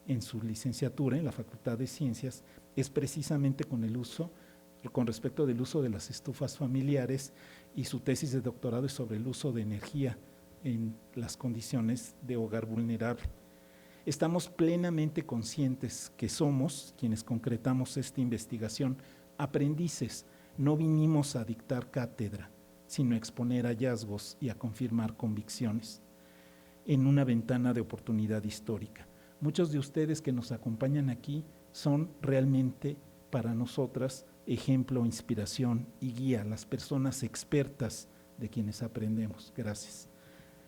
en su licenciatura en la Facultad de Ciencias es precisamente con respecto del uso de las estufas familiares, y su tesis de doctorado es sobre el uso de energía en las condiciones de hogar vulnerable. Estamos plenamente conscientes que somos, quienes concretamos esta investigación, aprendices. No vinimos a dictar cátedra, sino a exponer hallazgos y a confirmar convicciones en una ventana de oportunidad histórica. Muchos de ustedes que nos acompañan aquí son realmente para nosotras ejemplo, inspiración y guía, las personas expertas de quienes aprendemos. Gracias.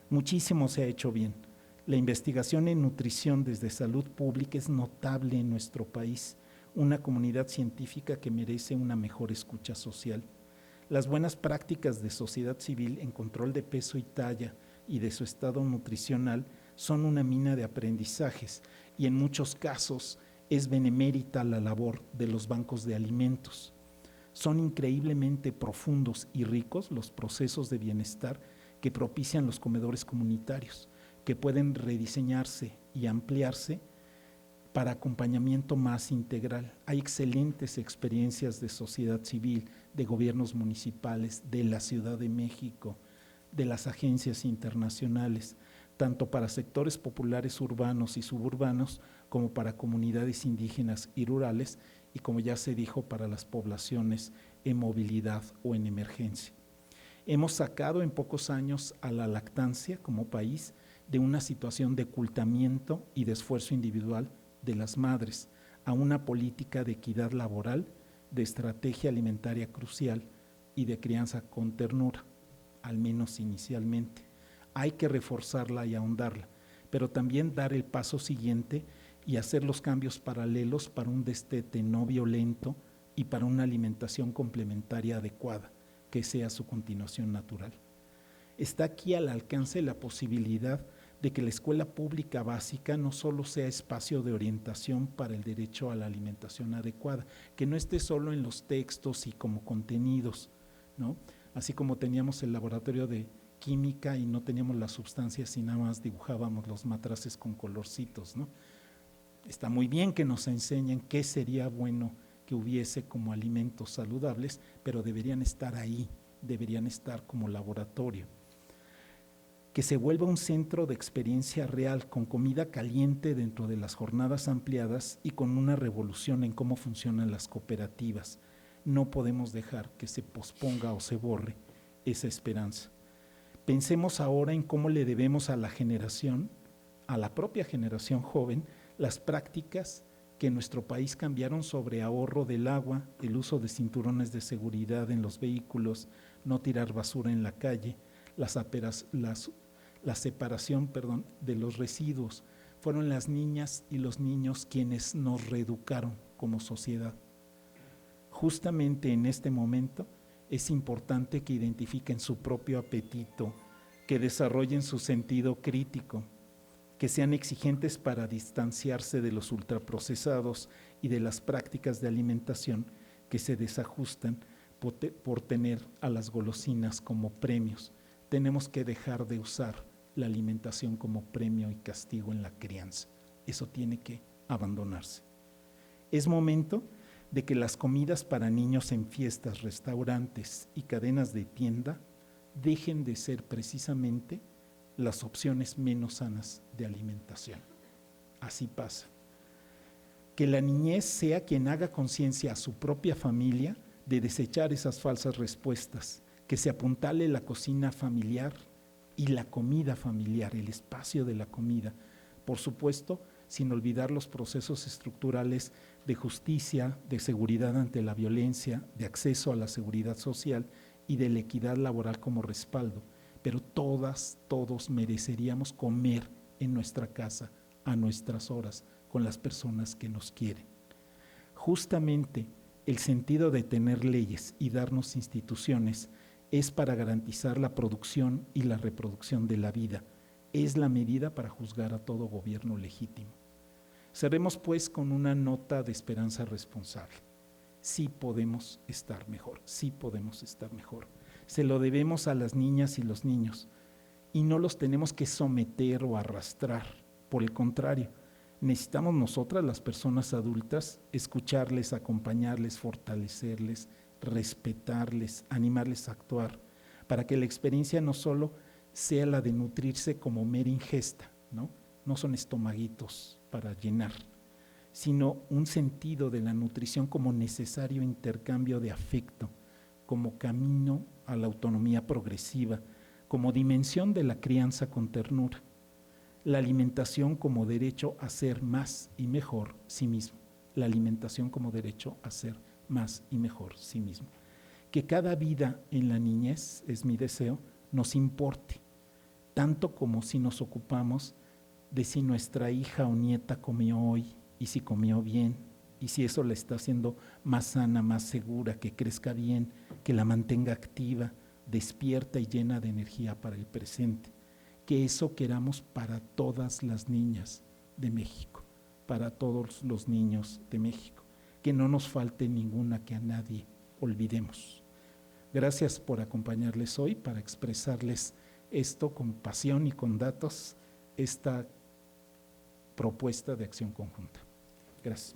Muchísimo se ha hecho bien. La investigación en nutrición desde salud pública es notable en nuestro país, una comunidad científica que merece una mejor escucha social. Las buenas prácticas de sociedad civil en control de peso y talla y de su estado nutricional son una mina de aprendizajes y en muchos casos es benemérita la labor de los bancos de alimentos. Son increíblemente profundos y ricos los procesos de bienestar que propician los comedores comunitarios, que pueden rediseñarse y ampliarse para acompañamiento más integral. Hay excelentes experiencias de sociedad civil, de gobiernos municipales, de la Ciudad de México, de las agencias internacionales, tanto para sectores populares urbanos y suburbanos como para comunidades indígenas y rurales y, como ya se dijo, para las poblaciones en movilidad o en emergencia. Hemos sacado en pocos años a la lactancia como país de una situación de ocultamiento y de esfuerzo individual de las madres a una política de equidad laboral, de estrategia alimentaria crucial y de crianza con ternura, al menos inicialmente. Hay que reforzarla y ahondarla, pero también dar el paso siguiente y hacer los cambios paralelos para un destete no violento y para una alimentación complementaria adecuada, que sea su continuación natural. Está aquí al alcance la posibilidad de que la escuela pública básica no solo sea espacio de orientación para el derecho a la alimentación adecuada, que no esté solo en los textos y como contenidos, ¿no? Así como teníamos el laboratorio de química y no teníamos las sustancias y nada más dibujábamos los matraces con colorcitos, ¿no? Está muy bien que nos enseñen qué sería bueno que hubiese como alimentos saludables, pero deberían estar ahí, deberían estar como laboratorio. Que se vuelva un centro de experiencia real con comida caliente dentro de las jornadas ampliadas y con una revolución en cómo funcionan las cooperativas. No podemos dejar que se posponga o se borre esa esperanza. Pensemos ahora en cómo le debemos a la propia generación joven, las prácticas que en nuestro país cambiaron sobre ahorro del agua, el uso de cinturones de seguridad en los vehículos, no tirar basura en la calle, la separación de los residuos. Fueron las niñas y los niños quienes nos reeducaron como sociedad. Justamente en este momento es importante que identifiquen su propio apetito, que desarrollen su sentido crítico, que sean exigentes para distanciarse de los ultraprocesados y de las prácticas de alimentación que se desajustan por tener a las golosinas como premios. Tenemos que dejar de usar la alimentación como premio y castigo en la crianza. Eso tiene que abandonarse. Es momento de que las comidas para niños en fiestas, restaurantes y cadenas de tienda dejen de ser precisamente las opciones menos sanas de alimentación. Así pasa. Que la niñez sea quien haga conciencia a su propia familia de desechar esas falsas respuestas, que se apuntale la cocina familiar y la comida familiar, el espacio de la comida. Por supuesto, sin olvidar los procesos estructurales de justicia, de seguridad ante la violencia, de acceso a la seguridad social y de la equidad laboral como respaldo. Pero todos mereceríamos comer en nuestra casa, a nuestras horas, con las personas que nos quieren. Justamente el sentido de tener leyes y darnos instituciones es para garantizar la producción y la reproducción de la vida. Es la medida para juzgar a todo gobierno legítimo. Cerremos pues con una nota de esperanza responsable. Sí podemos estar mejor, sí podemos estar mejor. Se lo debemos a las niñas y los niños y no los tenemos que someter o arrastrar. Por el contrario, necesitamos nosotras, las personas adultas, escucharles, acompañarles, fortalecerles, respetarles, animarles a actuar, para que la experiencia no solo sea la de nutrirse como mera ingesta, no son estomaguitos para llenar, sino un sentido de la nutrición como necesario intercambio de afecto, como camino a la autonomía progresiva, como dimensión de la crianza con ternura, la alimentación como derecho a ser más y mejor sí mismo, la alimentación como derecho a ser más y mejor sí mismo. Que cada vida en la niñez, es mi deseo, nos importe, tanto como si nos ocupamos de si nuestra hija o nieta comió hoy y si comió bien, y si eso la está haciendo más sana, más segura, que crezca bien, que la mantenga activa, despierta y llena de energía para el presente. Que eso queramos para todas las niñas de México, para todos los niños de México. Que no nos falte ninguna, que a nadie olvidemos. Gracias por acompañarles hoy para expresarles esto con pasión y con datos, esta propuesta de acción conjunta. Gracias.